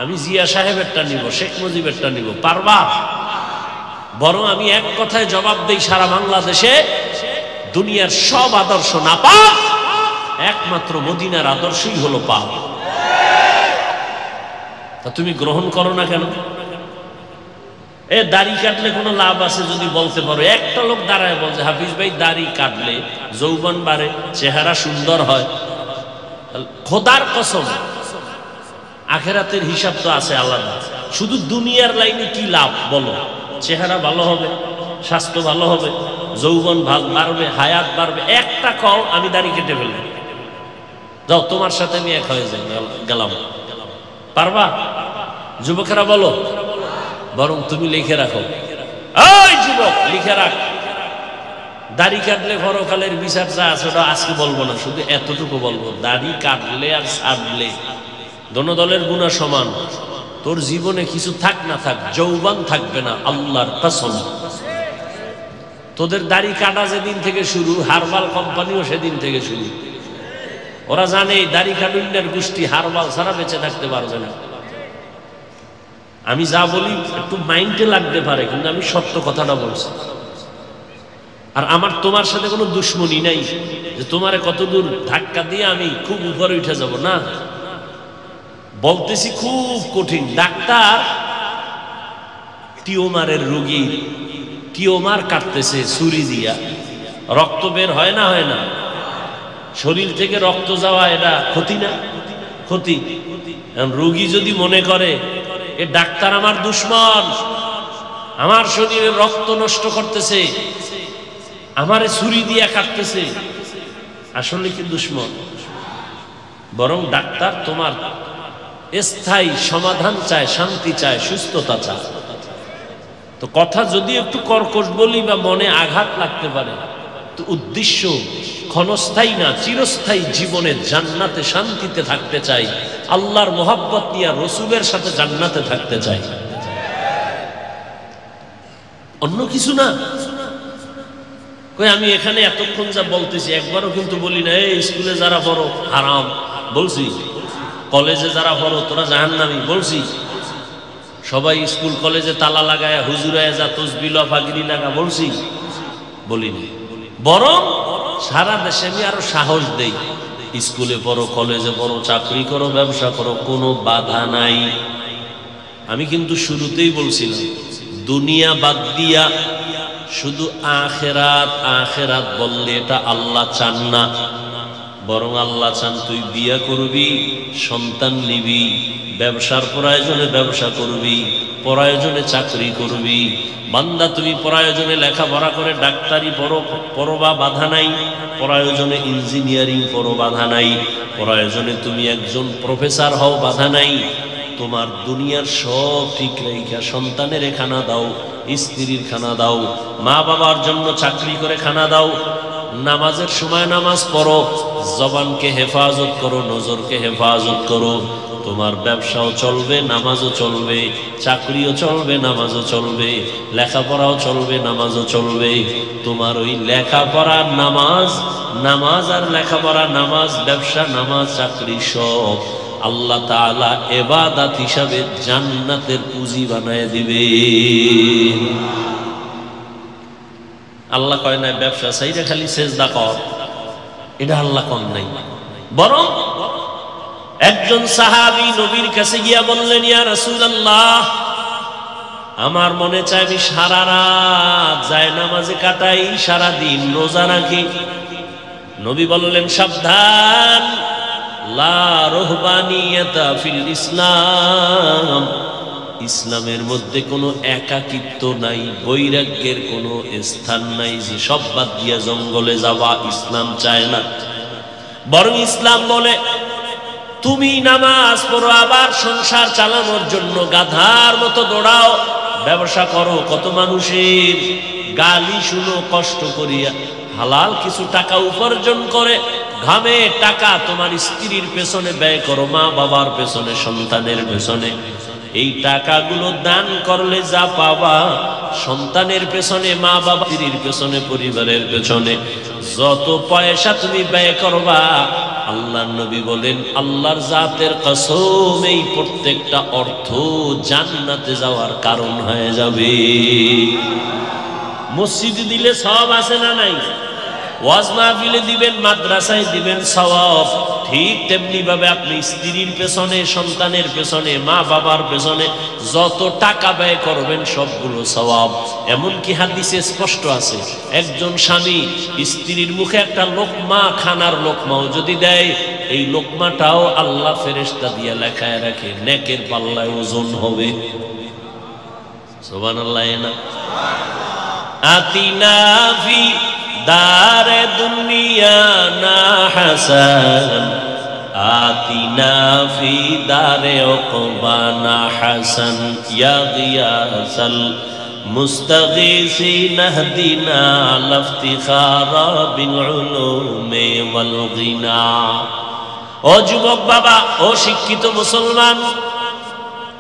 আমি জিয়া সাহেবেরটা নিব, শেখ মুজিবেরটা নিব, পারবা? বরং আমি এক কথায় জবাব দেই, সারা বাংলাদেশে দুনিয়ার সব আদর্শ না পাক, একমাত্র মদিনার আদর্শই হলো পাক। তা তুমি গ্রহণ করো না কেন? এ দাড়ি কাটলে কোনো লাভ আছে যদি বলতে পারো? একটা লোক দাঁড়ায় বলছে, হাফিজ ভাই দাড়ি কাটলে যৌবন বাড়ে, চেহারা সুন্দর হয়। খোদার কসম, আখেরাতের হিসাব তো আছে আলাদা। শুধু দুনিয়ার লাইনে কি লাভ বলো? চেহারা ভালো হবে, স্বাস্থ্য ভালো হবে, যৌবন বাড়বে, হায়াত বাড়বে। একটা কও আমি দাড়ি কেটে ফেলবো, যাও তোমার সাথে আমি এক হয়ে যাই, গেলাম। পারবা? যুবকেরা বলো। বরং তুমি লিখে রাখো, ওই যুবক লিখে রাখ, দাড়ি কাটলে পরকালের বিচার যা আছে ওটা আজকে বলবো না, শুধু এতটুকু বলবো, দাড়ি কাটলে আর ছাড়লে দোনো দলের গুনাহ সমান। তোর জীবনে কিছু থাক না থাক, যৌবন থাকবে না, আল্লাহর কসম। তোদের দাড়ি কাটা যেদিন থেকে শুরু, হারবাল কোম্পানিও সেদিন থেকে শুরু। ওরা জানে দাড়ি কাটুন্ডের গোষ্ঠী হারবাল ছাড়া বেঁচে থাকতে পারবে না। আমি যা বলি একটু মাইন্ডে লাগতে পারে, কিন্তু আমি সত্য কথাটা বলছি। আর আমার তোমার সাথে কোনো দুশ্মনী নাই যে তোমারে কতদূর ধাক্কা দিয়ে আমি খুব উপরে উঠে যাব, না। বলতেছি খুব কঠিন। ডাক্তার টিউমারের রোগী, টিউমার কাটতেছে ছুরি দিয়া, রক্ত বের হয় না, হয় না? শরীর থেকে রক্ত যাওয়া এটা ক্ষতি না? ক্ষতি। রোগী যদি মনে করে এ ডাক্তার আমার দুশ্মন, আমার শরীরে রক্ত নষ্ট করতেছে, আমারে ছুরি দিয়ে কাটতেছে। আসলে কি দুশ্মন? বরং ডাক্তার তোমার স্থায়ী সমাধান চায়, শান্তি চায়, সুস্থতা চায়। তো কথা যদি একটু কর্কশ বলি বা মনে আঘাত লাগতে পারে, তো উদ্দেশ্য ক্ষণস্থায়ী না, চিরস্থায়ী জীবনে জান্নাতে শান্তিতে থাকতে চাই, আল্লাহর মোহাব্বত নিয়ে রসুলের সাথে জান্নাতে থাকতে চাই, অন্য কিছু না। কই আমি এখানে এতক্ষণ যা বলতেছি একবারও কিন্তু বলি না এই স্কুলে যারা পড়ো হারাম বলছি, কলেজে যারা পড়ো তোরা জাহান্নামী বলছি, সবাই স্কুল কলেজে তালা লাগায় হুজুরায় যা তসবিহ ফাগরি লাগা বলছি, বলিনি। বরং সারা দেশে আমি আরো সাহস দেই, স্কুলে পড়ো, কলেজে পড়ো, চাকরি করো, ব্যবসা করো, কোনো বাধা নাই। আমি কিন্তু শুরুতেই বলছিলাম দুনিয়া বাদ দিয়া শুধু আখেরাত আখেরাত বললে এটা আল্লাহ চান না। বরং আল্লাহ চান তুই বিয়া করবি, সন্তান নিবি, ব্যবসার প্রয়োজনে ব্যবসা করবি, প্রয়োজনে চাকরি করবি। বান্দা তুমি প্রয়োজনে লেখাপড়া করে ডাক্তারি পড়ো বা বাধা নাই, প্রয়োজনে ইঞ্জিনিয়ারিং পড়ো বাধা নাই, প্রয়োজনে তুমি একজন প্রফেসর হও বাধা নাই। তোমার দুনিয়ার সব ঠিক রেখা সন্তানের খানা দাও, স্ত্রীর খানা দাও, মা বাবার জন্য চাকরি করে খানা দাও, নামাজের সময় নামাজ পড়ো, জবানকে হেফাজত করো, নজরকে হেফাজত করো। তোমার ব্যবসাও চলবে, নামাজও চলবে, চাকরিও চলবে, নামাজও চলবে, লেখাপড়াও চলবে, নামাজও চলবে। তোমার ওই লেখাপড়া নামাজ, নামাজ আর লেখাপড়া নামাজ, ব্যবসা নামাজ, চাকরি সব আল্লাহ তাআলা ইবাদত হিসাবে জান্নাতের পুঁজি বানায় দিবে। আল্লাহ কয় না ব্যবসা চাইরা খালি সেজদা কর, এটা আল্লাহ কন নাই। বরং একজন সাহাবী নবীর কাছে গিয়া বললেন, ইয়া রাসূলুল্লাহ, আমার মনে চায় আমি সারা রাত জায়নামাজে কাটাই, সারা দিন রোজা রাখি। নবী বললেন সাবধান, লা রুহবানিয়াতা ফিল ইসলাম, ইসলামের মধ্যে কোনো একাকিত্ব নাই, বৈরাগ্যের কোনো স্থান নাই যে সব বাদ দিয়া জঙ্গলে যাওয়া। ইসলাম চায় না। বরং ইসলাম বলে তুমি নামাজ পড়ো, আবার সংসার চালানোর জন্য গাধার মতো দৌড়াও, ব্যবসা করো, কত মানুষের গালি শুনো, কষ্ট করিয়া হালাল কিছু টাকা উপার্জন করে ঘামে টাকা তোমার স্ত্রীর পেছনে ব্যয় করো, মা বাবার পেছনে, সন্তানের পেছনে। এই টাকাগুলো দান করলে যা পাবা, সন্তানের পেছনে, মা বাবা, স্ত্রীর পেছনে, পরিবারের পেছনে যত পয়সা তুমি ব্যয় করবা, আল্লাহর নবী বলেন আল্লাহর জাতের কসম এই প্রত্যেকটা অর্থ জান্নাতে যাওয়ার কারণ হয়ে যাবে। মসজিদে দিলে সওয়াব আছে না নাই? ওয়াজ মাহফিলে দিবেন, মাদ্রাসায় দিবেন সওয়াব। ঠিক তেমনি ভাবে আপনি স্ত্রীর পেছনে, সন্তানের পেছনে, মা বাবার পেছনে যত টাকা ব্যয় করবেন সবগুলো সওয়াব। এমনকি হাদিসে স্পষ্ট আছে, একজন স্বামী স্ত্রীর মুখে একটা লোকমা, খানার লোকমাও যদি দেয়, এই লোকমাটাও আল্লাহ ফেরেশতা দিয়ে লেখায় রাখে, নেকের পাল্লায় ওজন হবে। সুবহানাল্লাহ। না আতিনা ফি দারে দুনিয়া না হাসান, আতিনা ফি দারে উকবা না হাসান, ইয়া গিয়াসাল মুস্তাগীসিন ইহদিনা লাফতিখারা বিল উলুমি ওয়াল গিনা। ও যুবক বাবা, ও শিক্ষিত মুসলমান,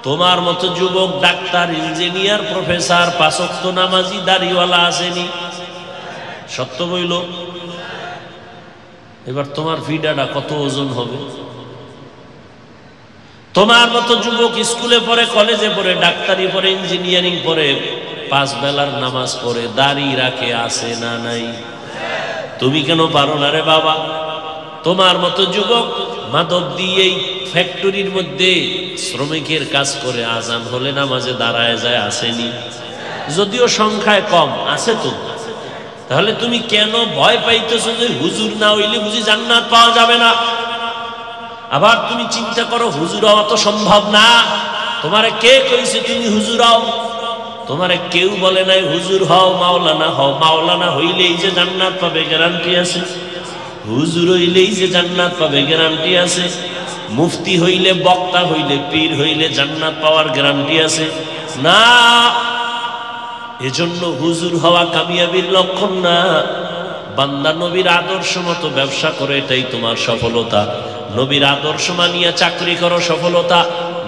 তোমার মতো যুবক ডাক্তার, ইঞ্জিনিয়ার, প্রফেসর, পাঁচ ওয়াক্ত নামাজি, দাড়িওয়ালা আসেনি? সত্য বইল। এবার তোমার ভিডাটা কত ওজন হবে? তোমার মতো যুবক স্কুলে পড়ে, কলেজে পড়ে, ডাক্তারি পড়ে, ইঞ্জিনিয়ারিং পড়ে, 5 বেলার নামাজ পড়ে, দাড়ি রাখে, আছে না নাই? তুমি কেন পারো না রে বাবা? তোমার মতো যুবক মাদক দিয়েই ফ্যাক্টরির মধ্যে শ্রমিকের কাজ করে, আজান হলে নামাজে দাঁড়ায় যায়, আসেনি? যদিও সংখ্যায় কম, আছে তো। তাহলে তুমি কেন ভয় পাইতেছো যে হুজুর না হইলে বুঝি জান্নাত পাওয়া যাবে না? আবার তুমি চিন্তা করো হুজুর হওয়া তো সম্ভব না, তোমারে কে কইছে তুমি হুজুর হও? তোমারে কেউ বলে নাই হুজুর হও, মাওলানা হও। মাওলানা হইলেই যে জান্নাত পাবে গ্যারান্টি আছে? হুজুর হইলেই যে জান্নাত পাবে গ্যারান্টি আছে? মুফতি হইলে, বক্তা হইলে, পীর হইলে জান্নাত পাওয়ার গ্যারান্টি আছে? না। এজন্য হুজুর হওয়া কামিয়াবির লক্ষণ না। বান্দা নবীর আদর্শ মতো ব্যবসা করে, এটাই তোমার সফলতা। নবীর আদর্শ মানিয়া চাকরি করো, সফলতা।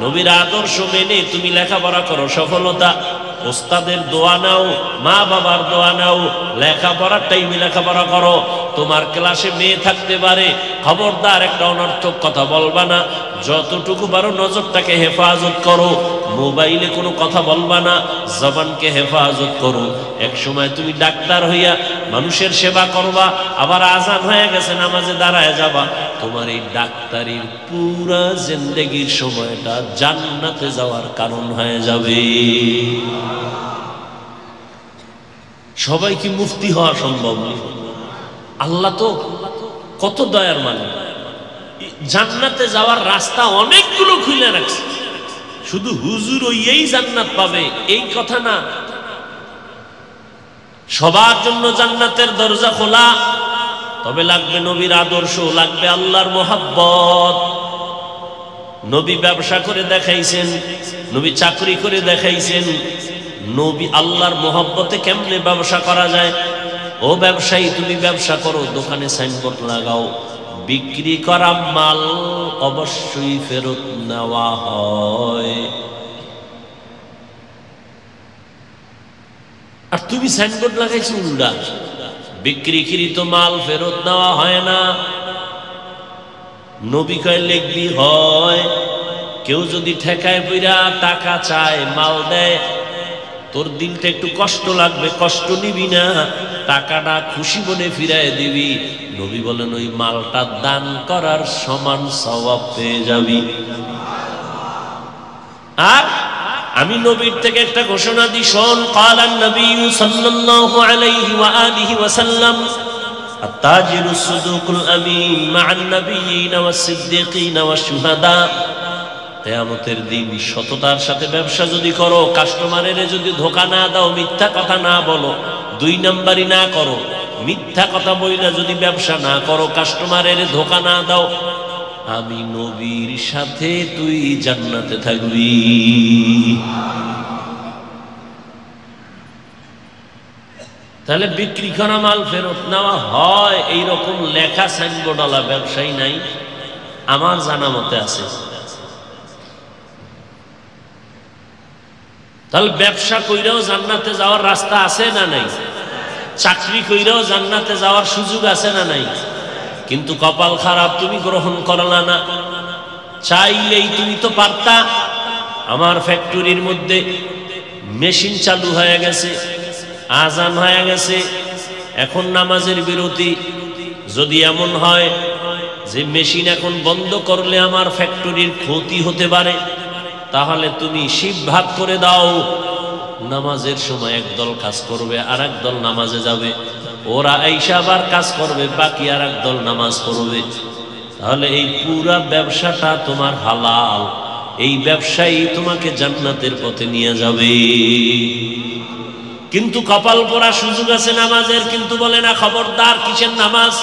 নবীর আদর্শ মেনে তুমি লেখাপড়া করো, সফলতা। ওস্তাদের দোয়া নাও, মা বাবার দোয়া নাও, লেখাপড়ার টাইমে লেখাপড়া করো। তোমার ক্লাসে মেয়ে থাকতে পারে, খবরদার একটা অনর্থক কথা বলবা না। যতটুকু পারো নজরটাকে হেফাজত করো। মোবাইলে কোনো কথা বলবা না, জবানকে হেফাজত করো। এক সময় তুমি ডাক্তার হইয়া মানুষের সেবা করবা, আবার আজান হয়ে গেছে নামাজে দাঁড়ায় যাবা। তোমার এই ডাক্তারির পুরা জিন্দেগির সময়টা জান্নাতে যাওয়ার কারণ হয়ে যাবে। সবাই কি মুফতি হওয়া সম্ভব না? আল্লাহ তো কত দয়ার মানুষ, জান্নাতে যাওয়ার রাস্তা অনেকগুলো খুলে রাখছে। শুধু হুজুর হইয়েই জান্নাত পাবে এই কথা না, সবার জন্য জান্নাতের দরজা খোলা। তবে লাগবে নবীর আদর্শ, লাগবে আল্লাহর মোহাব্বত। নবী ব্যবসা করে দেখাইছেন, নবী চাকরি করে দেখাইছেন। নবী আল্লাহর মোহাব্বতে কেমনে ব্যবসা করা যায়? ও ব্যবসায়ী, তুমি ব্যবসা করো, দোকানে সাইনবোর্ড লাগাও, বিক্রি করা মাল অবশ্যই ফেরত নেওয়া হয়। আর তুমি সাইনবোর্ড লাগাইছো উল্টা, বিক্রিকৃত মাল ফেরত নেওয়া হয় না। নবী কয় লিখবি হয়। কেউ যদি ঠেকায় পইরা টাকা চায়, মাল দেয়, তোর দিলটা একটু কষ্ট লাগবে, কষ্ট নিবি না, টাকাটা খুশি মনে ফিরায় দিবি। নবী বলেন ওই মালটা দান করার সমান সওয়াব পেয়ে যাবি। আর আমি নবীর থেকে একটা ঘোষণা দিই, শোন। ক্বালান নবী সাল্লাল্লাহু আলাইহি ওয়া আলিহি ওয়া সাল্লাম, আত-তাজিরুস সুদুকুল আমিন মা'আন নাবিয়্যিনা ওয়াস সিদ্দীকিনা ওয়াশ শুহাদা। কিয়ামতের দিন সততার সাথে ব্যবসা যদি করো, কাস্টমারের যদি ধোঁকা না দাও, মিথ্যা কথা না বলো, দুই নাম্বারি না করো, মিথ্যা কথা বইলা যদি ব্যবসা না করো, কাস্টমারের ধোঁকা না দাও, আমি নবীর সাথে তুই জান্নাতে থাকবি। তাহলে বিক্রি করা মাল ফেরত নেওয়া হয়, এইরকম লেখা সাইনবোর্ডওয়ালা ব্যবসায়ী নাই আমার জানা মতে আছে। তাহলে ব্যবসা কইরাও জান্নাতে যাওয়ার রাস্তা আছে না নাই? চাকরি কইরাও জান্নাতে যাওয়ার সুযোগ আছে না নাই? কিন্তু কপাল খারাপ, তুমি গ্রহণ করলা না। চাইলেই তুমি তো পারতা। আমার ফ্যাক্টরির মধ্যে মেশিন চালু হয়ে গেছে, আজান হয়ে গেছে, এখন নামাজের বিরতি। যদি এমন হয় যে মেশিন এখন বন্ধ করলে আমার ফ্যাক্টরির ক্ষতি হতে পারে, তাহলে তুমি শিফট ভাগ করে দাও। নামাজের সময় একদল কাজ করবে, আর একদল নামাজে যাবে। ওরা আইসা আবার কাজ করবে, বাকি আর একদল নামাজ পড়বে। তাহলে এই পুরা ব্যবসাটা তোমার হালাল। এই ব্যবসায়ী তোমাকে জান্নাতের পথে নিয়ে যাবে। কিন্তু কপাল পোড়া সুযোগ আছে নামাজের, কিন্তু বলে না খবরদার কিসের নামাজ,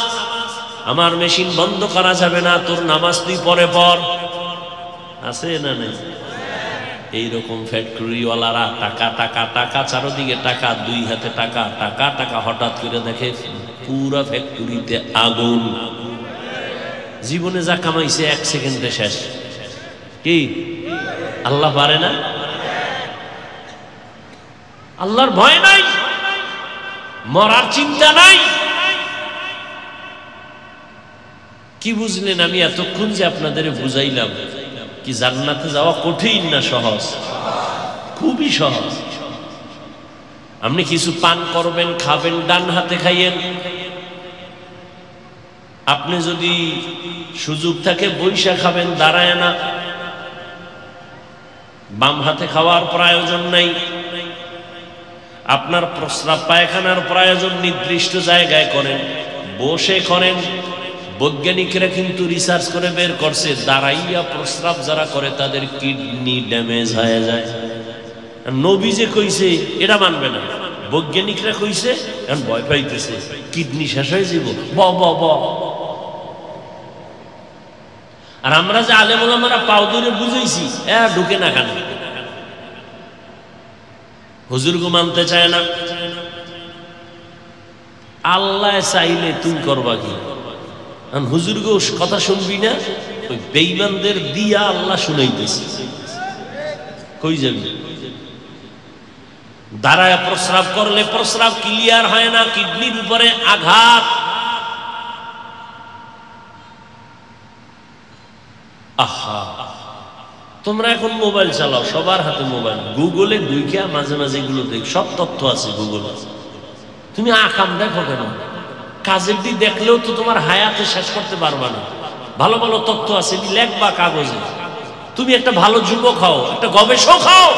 আমার মেশিন বন্ধ করা যাবে না, তোর নামাজ তুই পরে পড়। আছে না নেই? এইরকম ফ্যাক্টরিওয়ালারা টাকা টাকা টাকা, চারদিকে টাকা, দুই হাতে টাকা টাকা টাকা, হঠাৎ করে দেখে পুরা ফ্যাক্টরিতে আগুন। জীবনে যা কামাইছে 1 সেকেন্ডে শেষ। কি আল্লাহ পারে না? আল্লাহর ভয় নাই, মরার চিন্তা নাই। কি বুঝলেন? আমি এতক্ষণ যে আপনাদের বুঝাইলাম, কি জান্নাতে যাওয়া কঠিন না সহজ? খুবই সহজ। আপনি কিছু পান করবেন, খাবেন, ডান হাতে খাইয়েন। আপনি যদি সুযোগ থাকে বইসা খাবেন, দাঁড়ায় না। বাম হাতে খাওয়ার প্রয়োজন নাই। আপনার প্রস্রাব পায়খানার প্রয়োজন নির্দিষ্ট জায়গায় করেন, বসে করেন, বৈজ্ঞানিকরা কিন্তু রিসার্চ করে বের করছে দাঁড়াইয়া প্রস্রাব যারা করে তাদের কিডনি ড্যামেজ হয়ে যায়। নবী যে কইছে এটা মানবে না, বৈজ্ঞানিকরা কইছে, এখন ভয় পাইতেছে কিডনি শেষ হয়ে যাব। ব আর আমরা যে আলেম ওলামারা পাও ধরে বুঝাইছি ঢুকে না কেন? হুজুরগো মানতে চায় না। আল্লাহ চাইলে তুই করবা কি? হুজুরগো কথা শুনবি না, ওই বেঈমানদের দিয়া আল্লাহ শুনাইতেছে। কই যাবি? দাঁড়ায় প্রস্রাব করলে প্রস্রাব ক্লিয়ার হয় না, কিডনির উপরে আঘাত। আহা, তোমরা এখন মোবাইল চালাও, সবার হাতে মোবাইল, গুগলে ঢুইকা মাঝে মাঝে এগুলো দেখ, সব তথ্য আছে গুগলে। তুমি আকাম দেখো কেন? কাজের দিক দেখলেও তো তোমার হায়াতে শেষ করতে পারবা না। ভালো ভালো তথ্য আছে, লেখবা কাগজে। তুমি একটা ভালো যুবক হও, একটা গবেষক হও,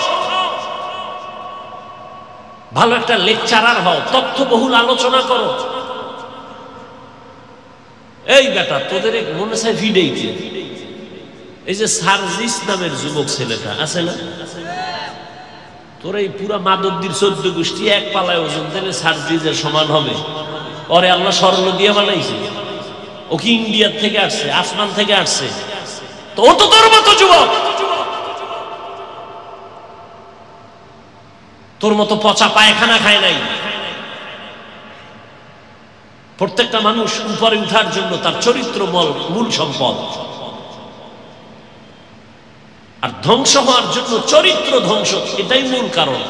ভালো একটা লেকচারার হও, তথ্য বহুল আলোচনা করো। এই বেটা তোদের মনে চাই ভিডিওতে এই যে সার্জিস নামের যুবক ছেলেটা আছে না, তোর এই পুরা মাদকদির 14 গোষ্ঠী এক পালায় ওজন দিলে সার্জিসের সমান হবে। ওরে আল্লাহ স্বর্ণ দিয়ে বানাইছে। ও কি ইন্ডিয়ার থেকে আসছে, আসমান থেকে আসছে? তো ও তো তোর মতো যুবক, তোর মতো পচা পায়খানা খায় নাই। প্রত্যেকটা মানুষ উপরে উঠার জন্য তার চরিত্র মূল সম্পদ, আর ধ্বংস হওয়ার জন্য চরিত্র ধ্বংস, এটাই মূল কারণ।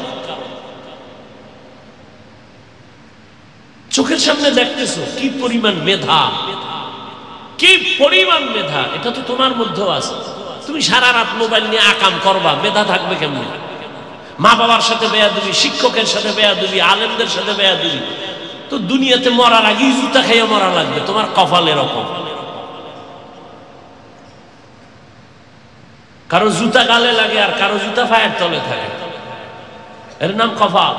চোখের সামনে দেখতেছো কি পরিমাণ মেধা, কি পরিমাণ মেধা, এটা তো তোমার মধ্যেও আছে। তুমি সারা রাত মোবাইল নিয়ে আকাম করবা, মেধা থাকবে কেমনে? মা বাবার সাথে বেয়াদবি, শিক্ষকের সাথে বেয়াদবি, আলেমদের সাথে বেয়াদবি, তো দুনিয়াতে মরার আগেই জুতা খাইয়া মরা লাগবে। তোমার কপাল এরকম। কারো জুতা গালে লাগে আর কারো জুতা পায়ের তলে থাকে, এর নাম কপাল।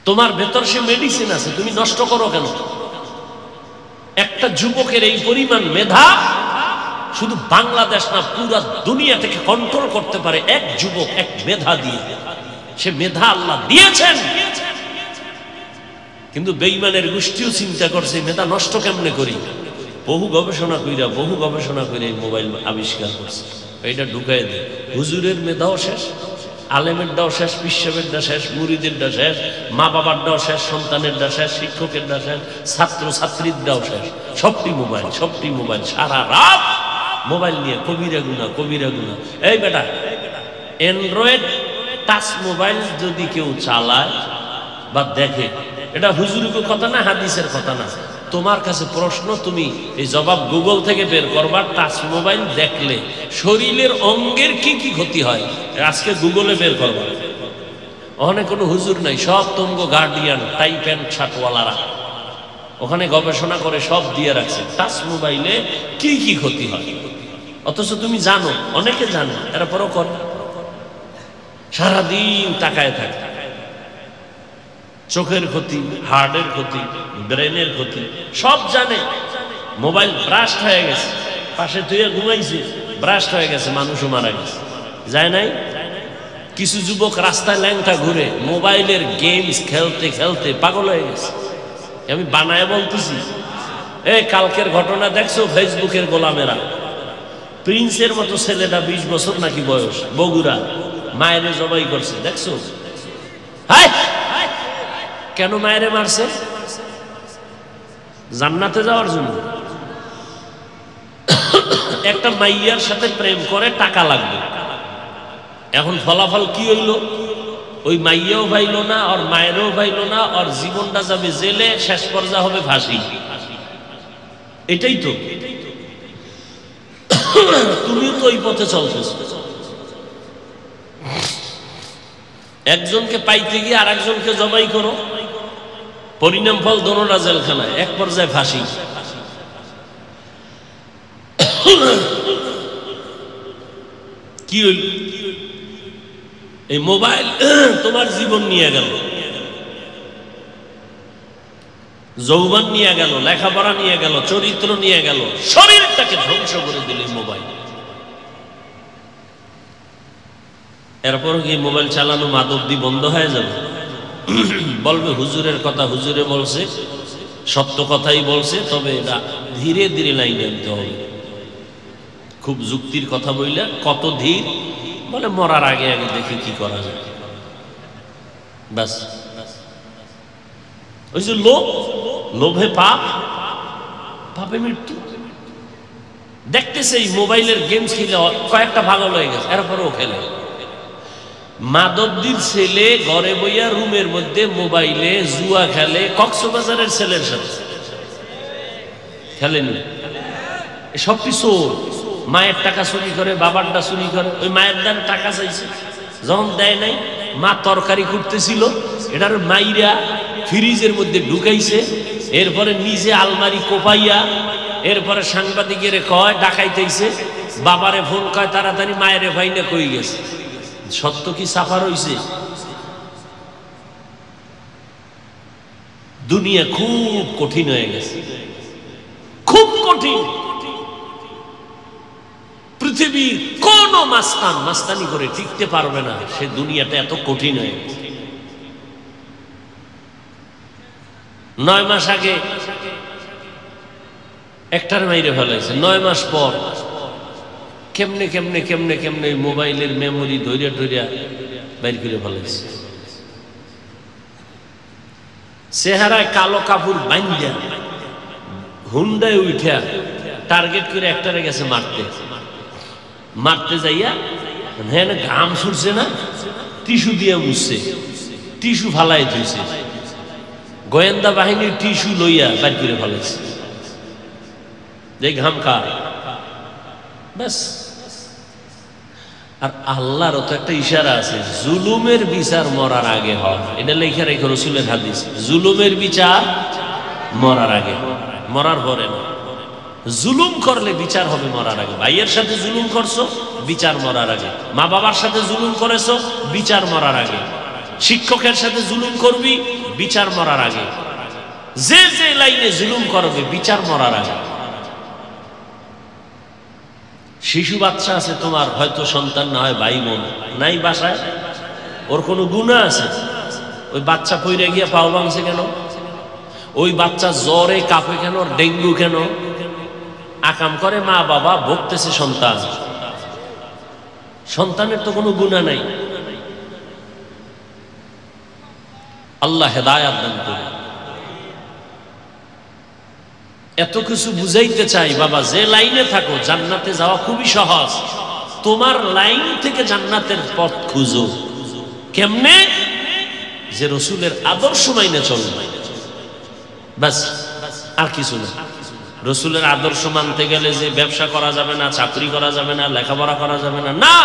তোমার ভেতর সে মেডিসিন আছে, তুমি নষ্ট করো কেন? একটা যুবকের এই পরিমাণ মেধা শুধু বাংলাদেশ না, পুরো দুনিয়া থেকে কন্ট্রোল করতে পারে এক যুবক, এক মেধা দিয়ে। সে মেধা আল্লাহ দিয়েছেন, কিন্তু বেঈমানের গোষ্ঠীও চিন্তা করছে মেধা নষ্ট কেমনে করি। বহু গবেষণা কইরা এই মোবাইল আবিষ্কার করছে। এটা ঢুকাই দেয়। হুজুরের মেধাও শেষ, আলেমেরটাও শেষ, পিসাবেরটা শেষ, মুরিদেরটা শেষ, মা বাবারটাও শেষ, সন্তানেরটা শেষ, শিক্ষকেরটা শেষ, ছাত্র ছাত্রীরটাও শেষ। সবটি মোবাইল, সারা রাত মোবাইল নিয়ে কবিরা গুনা। এই বেটা, অ্যান্ড্রয়েড টাচ মোবাইল যদি কেউ চালায় বা দেখে, এটা হুজুরের কথা না, হাদিসের কথা না। তোমার কাছে প্রশ্ন, তুমি এই জবাব গুগল থেকে বের করবা। টাচ মোবাইল দেখলে শরীরের অঙ্গের কি কি ক্ষতি হয় আজকে গুগলে বের করবা। ওখানে কোনো হুজুর নাই, সব তঙ্গ গার্ডিয়ান, টাই প্যান্ট শার্টওয়ালারা ওখানে গবেষণা করে সব দিয়ে রাখছে টাচ মোবাইলে কি কি ক্ষতি হয়। অথচ তুমি জানো, অনেকে জানো, এরপরও কর, সারাদিন তাকায় থাকে। চোখের ক্ষতি, হার্টের ক্ষতি, ব্রেনের ক্ষতি সব জানে। মোবাইল ব্রাস্ট হয়ে গেছে, পাশে তুই ঘুমাইছে, ব্রাস্ট হয়ে গেছে, মানুষও মারা গেছে, যায় নাই? কিছু যুবক রাস্তায় ল্যাংটা ঘুরে মোবাইলের গেমস খেলতে খেলতে পাগল হয়ে গেছে। আমি বানায় বলতেছি। কালকের ঘটনা দেখছো, ফেসবুকের গোলামেরা প্রিন্সের মতো ছেলেটা 20 বছর নাকি বয়স, বগুড়া, মায়েরে জবাই করছে, দেখছো? কেন মায়েরে মারছে? জান্নাতে যাওয়ার জন্য। একটা মাইয়ার সাথে প্রেম করে টাকা লাগবে। এখন ফলাফল কি হইল? ওই মাইয়াও পাইল না, আর মায়েরও পাইল না, আর জীবনটা যাবে জেলে, শেষ পর্যায়ে হবে ফাঁসি। এটাই তো, তুমিও তো ওই পথে চলতেছ। একজনকে পাইতে গিয়ে আর একজনকে জবাই করো, পরিণাম ফল দোনোটা জেলখানায়, এক পর্যায়ে ফাঁসি। কি হইল? এই মোবাইল তোমার জীবন নিয়ে গেল। যৌবন নিয়ে গেল, লেখাপড়া নিয়ে গেল, চরিত্র নিয়ে গেল, শরীরটাকে ধ্বংস করে দিল মোবাইল। এরপর কি মোবাইল চালানো মাদবদি বন্ধ হয়ে যাবে? বলবে হুজুরের কথা হুজুরে বলছে, সত্য কথাই বলছে, তবে এটা ধীরে ধীরে লাইনে আনতে হবে। খুব যুক্তির কথা বললে কত ধীর, বলে মরার আগে আগে দেখি কি করা যায়। ব্যাস, ওই যে লোভ, লোভে পাপ, পাপে মৃত্যু। দেখতেছে এই মোবাইলের গেম খেলে কয়েকটা ভালো হয়ে গেছে, এরপরেও খেলে। মাদবদির ছেলে ঘরে বইয়া রুমের মধ্যে মোবাইলে জুয়া খেলে, কক্সবাজারের ছেলের সাথে খেলেনি। সব কিছু মায়ের টাকা চুরি করে, বাবারটা চুরি করে। ওই মায়ের দ্বারা টাকা চাইছে, যখন দেয় নাই, মা তরকারি করতেছিল, এটার মাইরা ফ্রিজের মধ্যে ঢুকাইছে, এরপরে নিজে আলমারি কোপাইয়া, এরপরে সাংবাদিকের কয় ডাকাইতেছে, বাবারে ফোন কয় তাড়াতাড়ি, মায়ের ভাইনা কই গেছে। সত্য কি সাফার হইছে? দুনিয়া খুব কঠিন হয়ে গেছে, খুব কঠিন। পৃথিবীর কোন মাস্তান মাস্তানি করে টিকতে পারবে না, সে দুনিয়াটা এত কঠিন হয়ে গেছে। 9 মাস আগে একটার মাইরে ফেলাইছে, 9 মাস পর কেমনে কেমনে কেমনে কেমনে মোবাইলের মেমোরি ধরিয়া ধরিয়া বাইর করে ফেলাইছে। চেহারায় কালো কাপড় বাইন্দা হুন্ডায় উঠা টার্গেট করে একটারে গেছে মারতে। মারতে যাইয়া হ্যাঁ ঘাম ছুটছে না, টিস্যু দিয়ে মুছছে, টিস্যু ফালাই ধুইছে, গোয়েন্দা বাহিনীর টিস্যু লইয়া বাইর করে ফেলাইছে। যে ঘাম কার? ব্যাস। আর আল্লাহর তো একটা ইশারা আছে, জুলুমের বিচার মরার আগে হয়। এটা লেখা রেখে রাসূলের হাদিস, জুলুমের বিচার মরার আগে, মরার পরে না। জুলুম করলে বিচার হবে মরার আগে। ভাইয়ের সাথে জুলুম করছো, বিচার মরার আগে। মা বাবার সাথে জুলুম করেছো, বিচার মরার আগে। শিক্ষকের সাথে জুলুম করবি, বিচার মরার আগে। যে যে লাইনে জুলুম করবে, বিচার মরার আগে। শিশু বাচ্চা আছে তোমার, হয়তো সন্তান না হয় ভাই বোন নাই বাসায়, ওর কোনো গুনাহ আছে? ওই বাচ্চা পইরে গিয়া পাও ভাঙছে কেন? ওই বাচ্চা জ্বরে কাঁপে কেন? ডেঙ্গু কেন? আকাম করে মা বাবা, ভুগতেছে সন্তান। সন্তানের তো কোনো গুনাহ নাই। আল্লাহ হেদায়েত দান করে। এত কিছু বুঝাইতে চাই বাবা, যে লাইনে থাকো জান্নাতে যাওয়া খুবই সহজ। তোমার লাইন থেকে জান্নাতের পথ খুঁজো। কেমনে? যে রসুলের আদর্শ মাইনে চলবে, বাস, আর কিছু না। রসুলের আদর্শ মানতে গেলে যে ব্যবসা করা যাবে না, চাকরি করা যাবে না, লেখাপড়া করা যাবে না, না,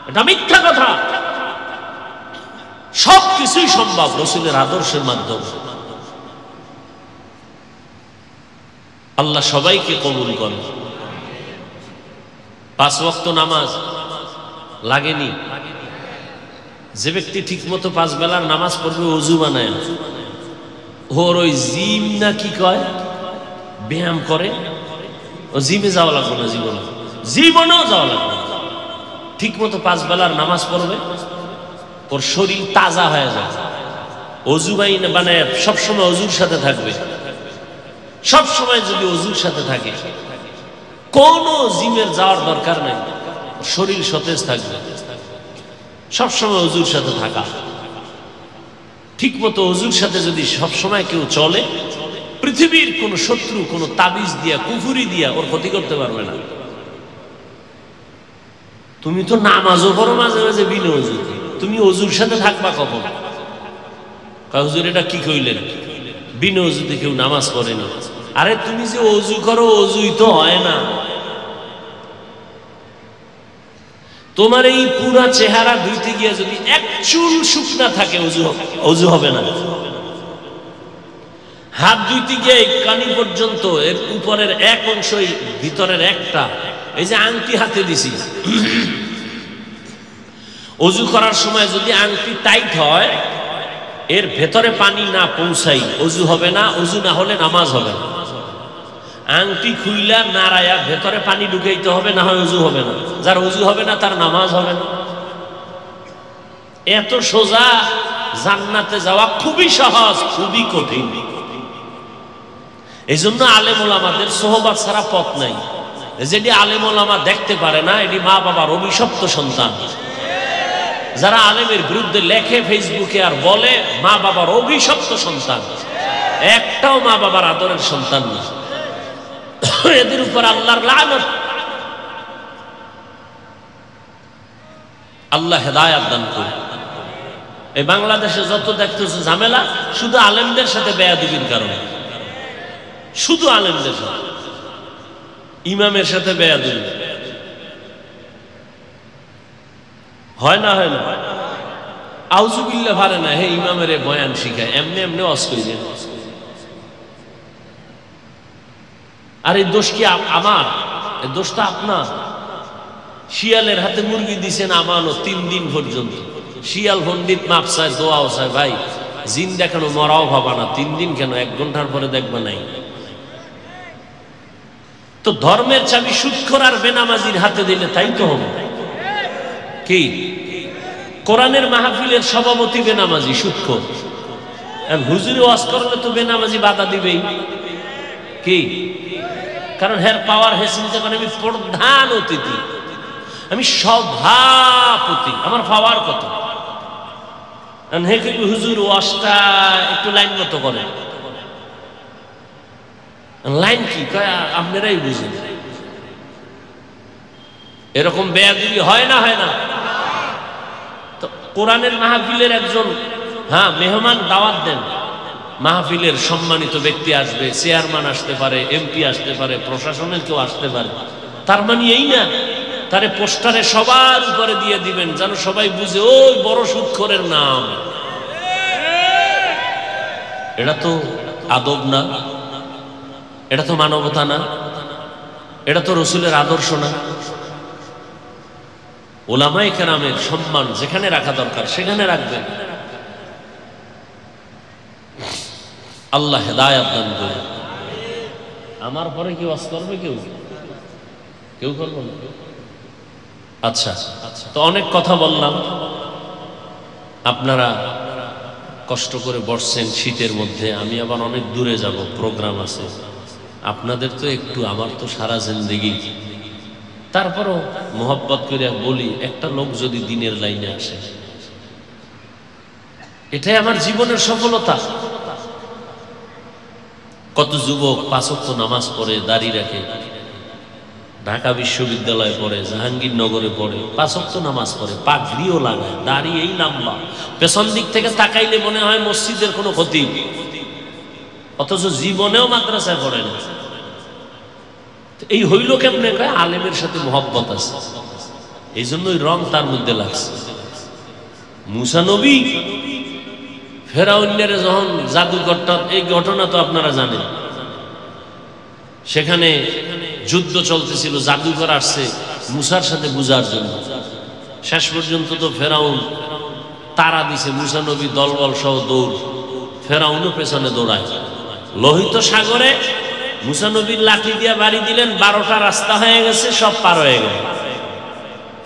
এটা মিথ্যা কথা। সব কিছুই সম্ভব রসুলের আদর্শের মাধ্যমে। আল্লাহ সবাইকে কবুল করে। 5 ওয়াক্ত নামাজ লাগেনি। যে ব্যক্তি ঠিক মতো 5 বেলার নামাজ পড়বে অজু বানায়, ওর ওই জিম না কি কয়, ব্যায়াম করে, ও জিমে যাওয়া লাগবে না, জীবনেও যাওয়া লাগবে না। ঠিক মতো 5 বেলার নামাজ পড়বে, ওর শরীর তাজা হয়ে যায়। অজু বানায় সবসময় অজুর সাথে থাকবে। সব সময় যদি অজুর সাথে থাকে, কোনো জিমের যাওয়ার দরকার নাই, শরীর সতেজ থাকবে। সব সময় অজুর সাথে থাকা, ঠিক মতো অজুর সাথে যদি সব সময় কেউ চলে, পৃথিবীর কোন শত্রু কোন তাবিজ দিয়া, কুফুরি দিয়া ওর ক্ষতি করতে পারবে না। তুমি তো নামাজও পড়ো মাঝে মাঝে বিনা অজুতে, তুমি অজুর সাথে থাকবা কখন? হুজুর এটা কি কইলেন? বিনা অজুতে কেউ নামাজ পড়ে না। আরে তুমি যে অজু করো, অজুই তো হয় না। তোমার এই পুরা চেহারা ধুইতে গিয়ে যদি এক চুল শুকনা থাকে, অজু হবে না। হাত ধুইতে গিয়ে কানি পর্যন্ত এর উপরের এক অংশই, ভিতরের একটা, এই যে আংটি হাতে দিছি, অজু করার সময় যদি আংটি টাইট হয়, এর ভেতরে পানি না পৌঁছাই অজু হবে না, অজু না হলে নামাজ হবে না। আংটি খুইলা নাড়ায়া ভেতরে পানি ঢুকাইতে হবে, না হয় অজু হবে না। যার অজু হবে না তার নামাজ হবে না। এত সোজা, জান্নাতে যাওয়া খুবই সহজ, খুবই কঠিন। এই জন্য আলেম ওলামাদের সোহবত ছাড়া পথ নাই। যেটি আলেম ওলামা দেখতে পারে না, এটি মা বাবার অভিশপ্ত সন্তান। যারা আলেমের বিরুদ্ধে লেখে ফেসবুকে আর বলে, মা বাবার অভিশপ্ত সন্তান, একটাও মা বাবার আদরের সন্তান না। এদের উপর আল্লাহর লানত। আল্লাহ হেদায়েত দান করে। এই বাংলাদেশে যত দেখতেছে ঝামেলা, শুধু আলেমদের সাথে বেয়াদবির কারণে, শুধু আলেমদের সাথে, ইমামের সাথে বেয়াদবি হয় না, হয় না। আউযুবিল্লাহ পারে না, হে ইমামের বয়ান শিখায়, এমনি এমনি অস্কই দেন। আর এই দোষ কি আমার? এই দোষটা আপনার। শিয়ালের হাতে মুরগি দিছেন আমানো 3 দিন পর্যন্ত। শিয়াল পণ্ডিত মাপ চায়, দোয়াও চায়, ভাই জিন দেখানো মরাও ভাবা না, 3 দিন কেন, 1 ঘন্টার পরে দেখবা নাই। তো ধর্মের চাবি সুদখোর আর বেনামাজির হাতে দিলে তাই তো হবে কি? কোরআনের মাহফিলের সভাপতি বেনামাজি, সুদখোর। হুজুরে ওয়াজ করলে তো বেনামাজি বাধা দিবেই কি? কারণ হের পাওয়ার, হে চিন্তা করে আমি প্রধান অতিথি, আমি সভাপতি, আমার পাওয়ার কত। হে হুজুর ওয়াজটা একটু লাইন মতো করে। লাইন কি কয় আপনারাই বুঝেন। এরকম বেয়াদবি হয় না, হয় না? তো কোরআনের মাহফিলের একজন মেহমান দাওয়াত দেন, মাহফিলের সম্মানিত ব্যক্তি আসবে, চেয়ারম্যান আসতে পারে, এমপি আসতে পারে, প্রশাসনের কেউ আসতে পারে। তার মানে এই না তারে পোস্টারে সবার উপরে দিয়ে দিবেন, যেন সবাই বুঝে ওই বড় সুদখোরের নাম। এটা তো আদব না, এটা তো মানবতা না, এটা তো রসুলের আদর্শ না। ওলামায়ে কেরামের সম্মান যেখানে রাখা দরকার সেখানে রাখবেন। আল্লাহ হেদায়েত দান করে। আমার পরে কি ওয়াজ করবে? কেউ কেউ করবো না। আচ্ছা, তো অনেক কথা বললাম, আপনারা কষ্ট করে বসছেন শীতের মধ্যে, আমি আবার অনেক দূরে যাব, প্রোগ্রাম আছে। আপনাদের তো একটু, আমার তো সারা জিন্দেগি। তারপরও মোহাব্বত করে বলি, একটা লোক যদি দিনের লাইনে আসে, এটাই আমার জীবনের সফলতা। কত যুবক 5 ওয়াক্ত নামাজ পড়ে, দাড়ি রাখে, ঢাকা বিশ্ববিদ্যালয়ে পড়ে, জাহাঙ্গীরনগরে পড়ে, 5 ওয়াক্ত নামাজ পড়ে, পাগড়িও লাগায়, দাড়ি এই লম্বা, পেছন দিক থেকে তাকাইলে মনে হয় মসজিদের কোনো ক্ষতি, অথচ জীবনেও মাদ্রাসায় পড়ে না। এই হইল কেমনে? কয় আলেমের সাথে মোহাব্বত আছে, এই জন্যই রং তার মধ্যে লাগছে। মুসা নবী ফেরাউনের যখন জাদুঘরটা, এই ঘটনা তো আপনারা জানেন, সেখানে যুদ্ধ চলতেছিল, জাদুঘর আসছে মুসার সাথে বুঝার জন্য। শেষ পর্যন্ত তো ফেরাউন তারা দিছে, মুসা নবী দলবল সহ দৌড়, ফেরাউনও পেছনে দৌড়ায়। লোহিত সাগরে মুসা নবীর লাঠি দিয়া বাড়ি দিলেন, 12টা রাস্তা হয়ে গেছে, সব পার হয়ে গেল।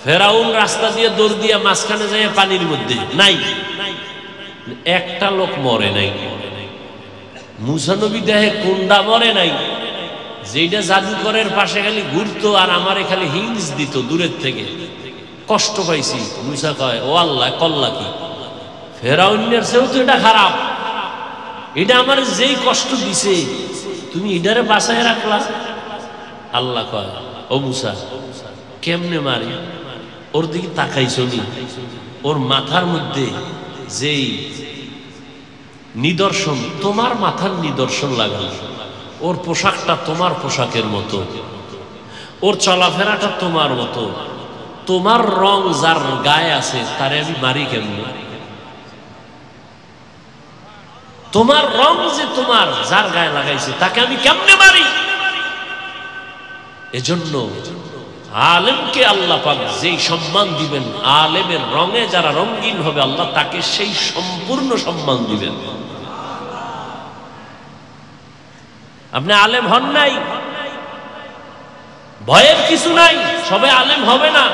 ফেরাউন রাস্তা দিয়ে দৌড় দিয়া মাঝখানে যায় পানির মধ্যে, নাই একটা লোক মরে নাই। মুসা নবী দেহে কুন্ডা মরে নাই, যেটা জাদুঘরের পাশে খালি ঘুরতো আর আমারে খালি হিংস দিত দূরের থেকে, কষ্ট পাইছি। মুসা কয়, ও আল্লাহ, কল্লা কি? ফেরাউনের চেয়েও তো এটা খারাপ, এটা আমার যেই কষ্ট দিছে তুমি এটারে বাঁচায় রাখলা। আল্লাহ কয়, ও মুসা, কেমনে মারি? ওর দিকে তাকাইছো নি? ওর মাথার মধ্যে যেই নিদর্শন, তোমার মাথার নিদর্শন লাগানো, ওর পোশাকটা তোমার পোশাকের মতো, ওর চলাফেরাটা তোমার মতো, তোমার রং যার গায়ে আছে তারে আমি মারি কেমনে? তোমার রং যে তোমার যার গায়ে লাগাইছে তাকে আমি কেমনে মারি? এজন্য আলেমকে আল্লাহ পাক যেই সম্মান দিবেন, আলেমের রঙে যারা রঙিন হবে আল্লাহ তাকে সেই সম্পূর্ণ সম্মান দিবেন। আপনি আলেম হন নাই, ভয়ের কিছু নাই। সবাই আলেম হবে না,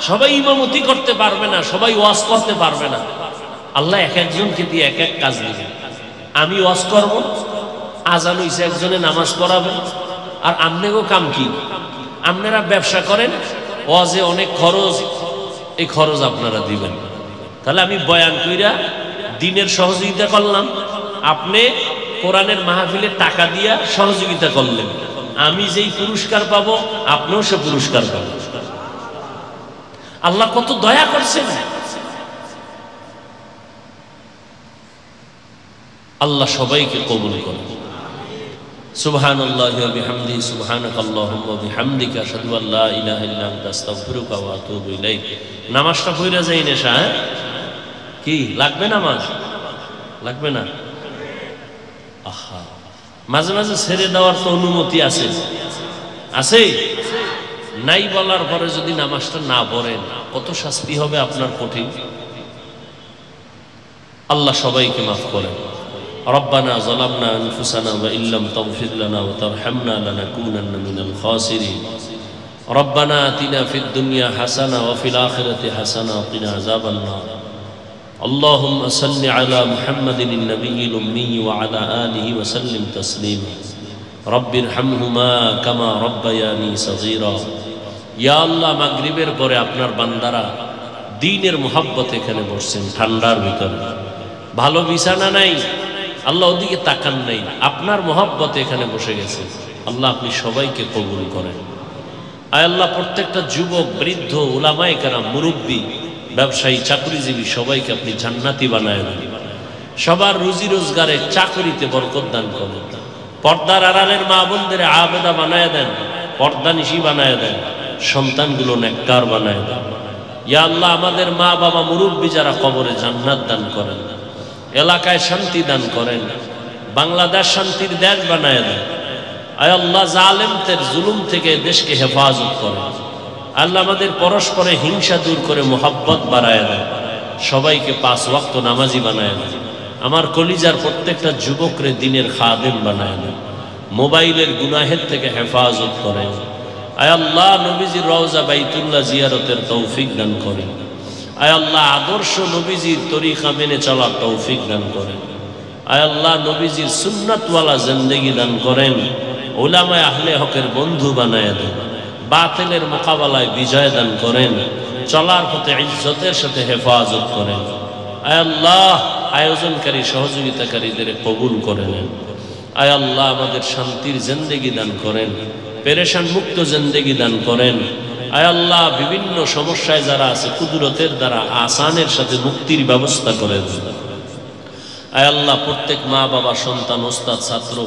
সবাই ইমামতি করতে পারবে না, সবাই ওয়াজ করতে পারবে না। আল্লাহ এক একজনকে দিয়ে এক এক কাজ দিবেন। আমি ওয়াজ করব, আজান হইছে একজনে নামাজ পড়াবে, আর আপনাকেও কাম কি? আপনারা ব্যবসা করেন, ওয়াজে অনেক খরচ, এই খরচ আপনারা দিবেন। তাহলে আমি বয়ান কইরা দিনের সহযোগিতা করলাম, আপনি কোরআনের মাহফিলে টাকা দিয়া সহযোগিতা করলেন, আমি যেই পুরস্কার পাবো আপনিও সে পুরস্কার পাবেন। আল্লাহ কত দয়া করছেন। আল্লাহ সবাইকে কবুল করুন। সুবহানাল্লাহি ওয়া বিহামদিহি সুবহানাকাল্লাহুম্মা ওয়া বিহামদিকা আশহাদু আল লা ইলাহা ইল্লা আনতা আস্তাগফিরুকা ওয়া আতুবু ইলাইক। নামাজটা পড়া যাই না শাহ? কি লাগবে নামাজ? লাগবে না? আহা, মাঝে মাঝে ছেড়ে দেওয়ার তো অনুমতি আছে, আছে নাই? বলার পরে যদি নামাজটা না পড়েন কত শাস্তি হবে আপনার কঠিন। আল্লাহ সবাইকে মাফ করেন। ربنا ظلمنا أنفسنا وإن لم تغفر لنا وترحمنا لنكونن من الخاسرين ربنا آتنا في الدنيا حسنة وفي الآخرة حسنة وقنا عذاب النار اللهم صل على محمد النبي الأمي وعلى آله وسلم تسليما رب ارحمهما كما ربياني صغيرا يا الله মাগরিবের পরে আপনার বান্দারা দ্বীনের মুহাব্বত এখানে বসছেন, ঠান্ডার ভিতরে ভালো বিছানা নাই, আল্লাহ ওদিকে তাকান নাই, আপনার মোহাব্বতে এখানে বসে গেছে। আল্লাহ আপনি সবাইকে কবুল করেন। আয় আল্লাহ প্রত্যেকটা যুবক, বৃদ্ধ, উলামায়ে কেরাম, মুরব্বী, ব্যবসায়ী, চাকরিজীবী সবাইকে আপনি জান্নাতি বানায় দেন। সবার রুজি রোজগারে, চাকরিতে বরকত দান করেন। পর্দার আড়ালের মা বোনদের আবেদা বানায় দেন, পর্দানিশী বানায় দেন, সন্তানগুলো নেককার বানায় দেন। ইয়া আল্লাহ আমাদের মা বাবা মুরব্বী যারা কবরে জান্নাত দান করেন, এলাকায় শান্তি দান করেন, বাংলাদেশ শান্তির দেশ বানায় দেন। আয় আল্লাহ জালেমদের জুলুম থেকে দেশকে হেফাজত করেন। আল্লাহ আমাদের পরস্পরে হিংসা দূর করে মোহাব্বত বাড়ায় দেন। সবাইকে 5 ওয়াক্ত নামাজি বানায় দেন। আমার কলিজার প্রত্যেকটা যুবকরে দিনের খাদেম বানায় দেন। মোবাইলের গুনাহের থেকে হেফাজত করেন। আয় আল্লাহ নবীজির রওজা বাইতুল্লাহ জিয়ারতের তৌফিক দান করেন। আয় আল্লাহ আদর্শ নবীজির তরিকা মেনে চলার তৌফিক দান করেন। আয় আল্লাহ নবীজির সুন্নাতওয়ালা জিন্দেগি দান করেন। উলামায়ে আহলে হকের বন্ধু বানায় দেন। বাতিলের মোকাবেলায় বিজয় দান করেন। চলার পথে ইজ্জতের সাথে হেফাজত করেন। আয় আল্লাহ আয়োজনকারী সহযোগিতাকারীদের কবুল করে নেন। আয় আল্লাহ আমাদের শান্তির জিন্দেগি দান করেন, পেরেশান মুক্ত জিন্দেগি দান করেন। আয় আল্লাহ বিভিন্ন সমস্যায় যারা আছে কুদরতের দ্বারা আসানের সাথে মুক্তির ব্যবস্থা করে দেন। আয় আল্লাহ প্রত্যেক মা বাবা, সন্তান, ওস্তাদ, ছাত্র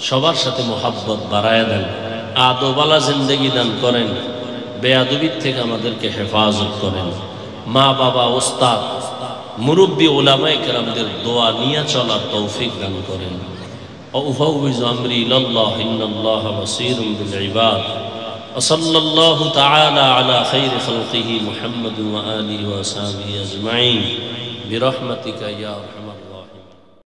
সবার সাথে মোহাব্বত বাড়ায় দেন। আদবালা জিন্দেগি দান করেন। বেয়াদবির থেকে আমাদেরকে হেফাজত করেন। মা বাবা, ওস্তাদ, মুরব্বী, উলামায়ে কেরামদের দোয়া নিয়ে চলার তৌফিক দান করেন। وأفوض أمري إلى الله إن الله بصير بالعباد وصلى الله تعالى على خير خلقه محمد وآله وصحبه أجمعين برحمتك يا أرحم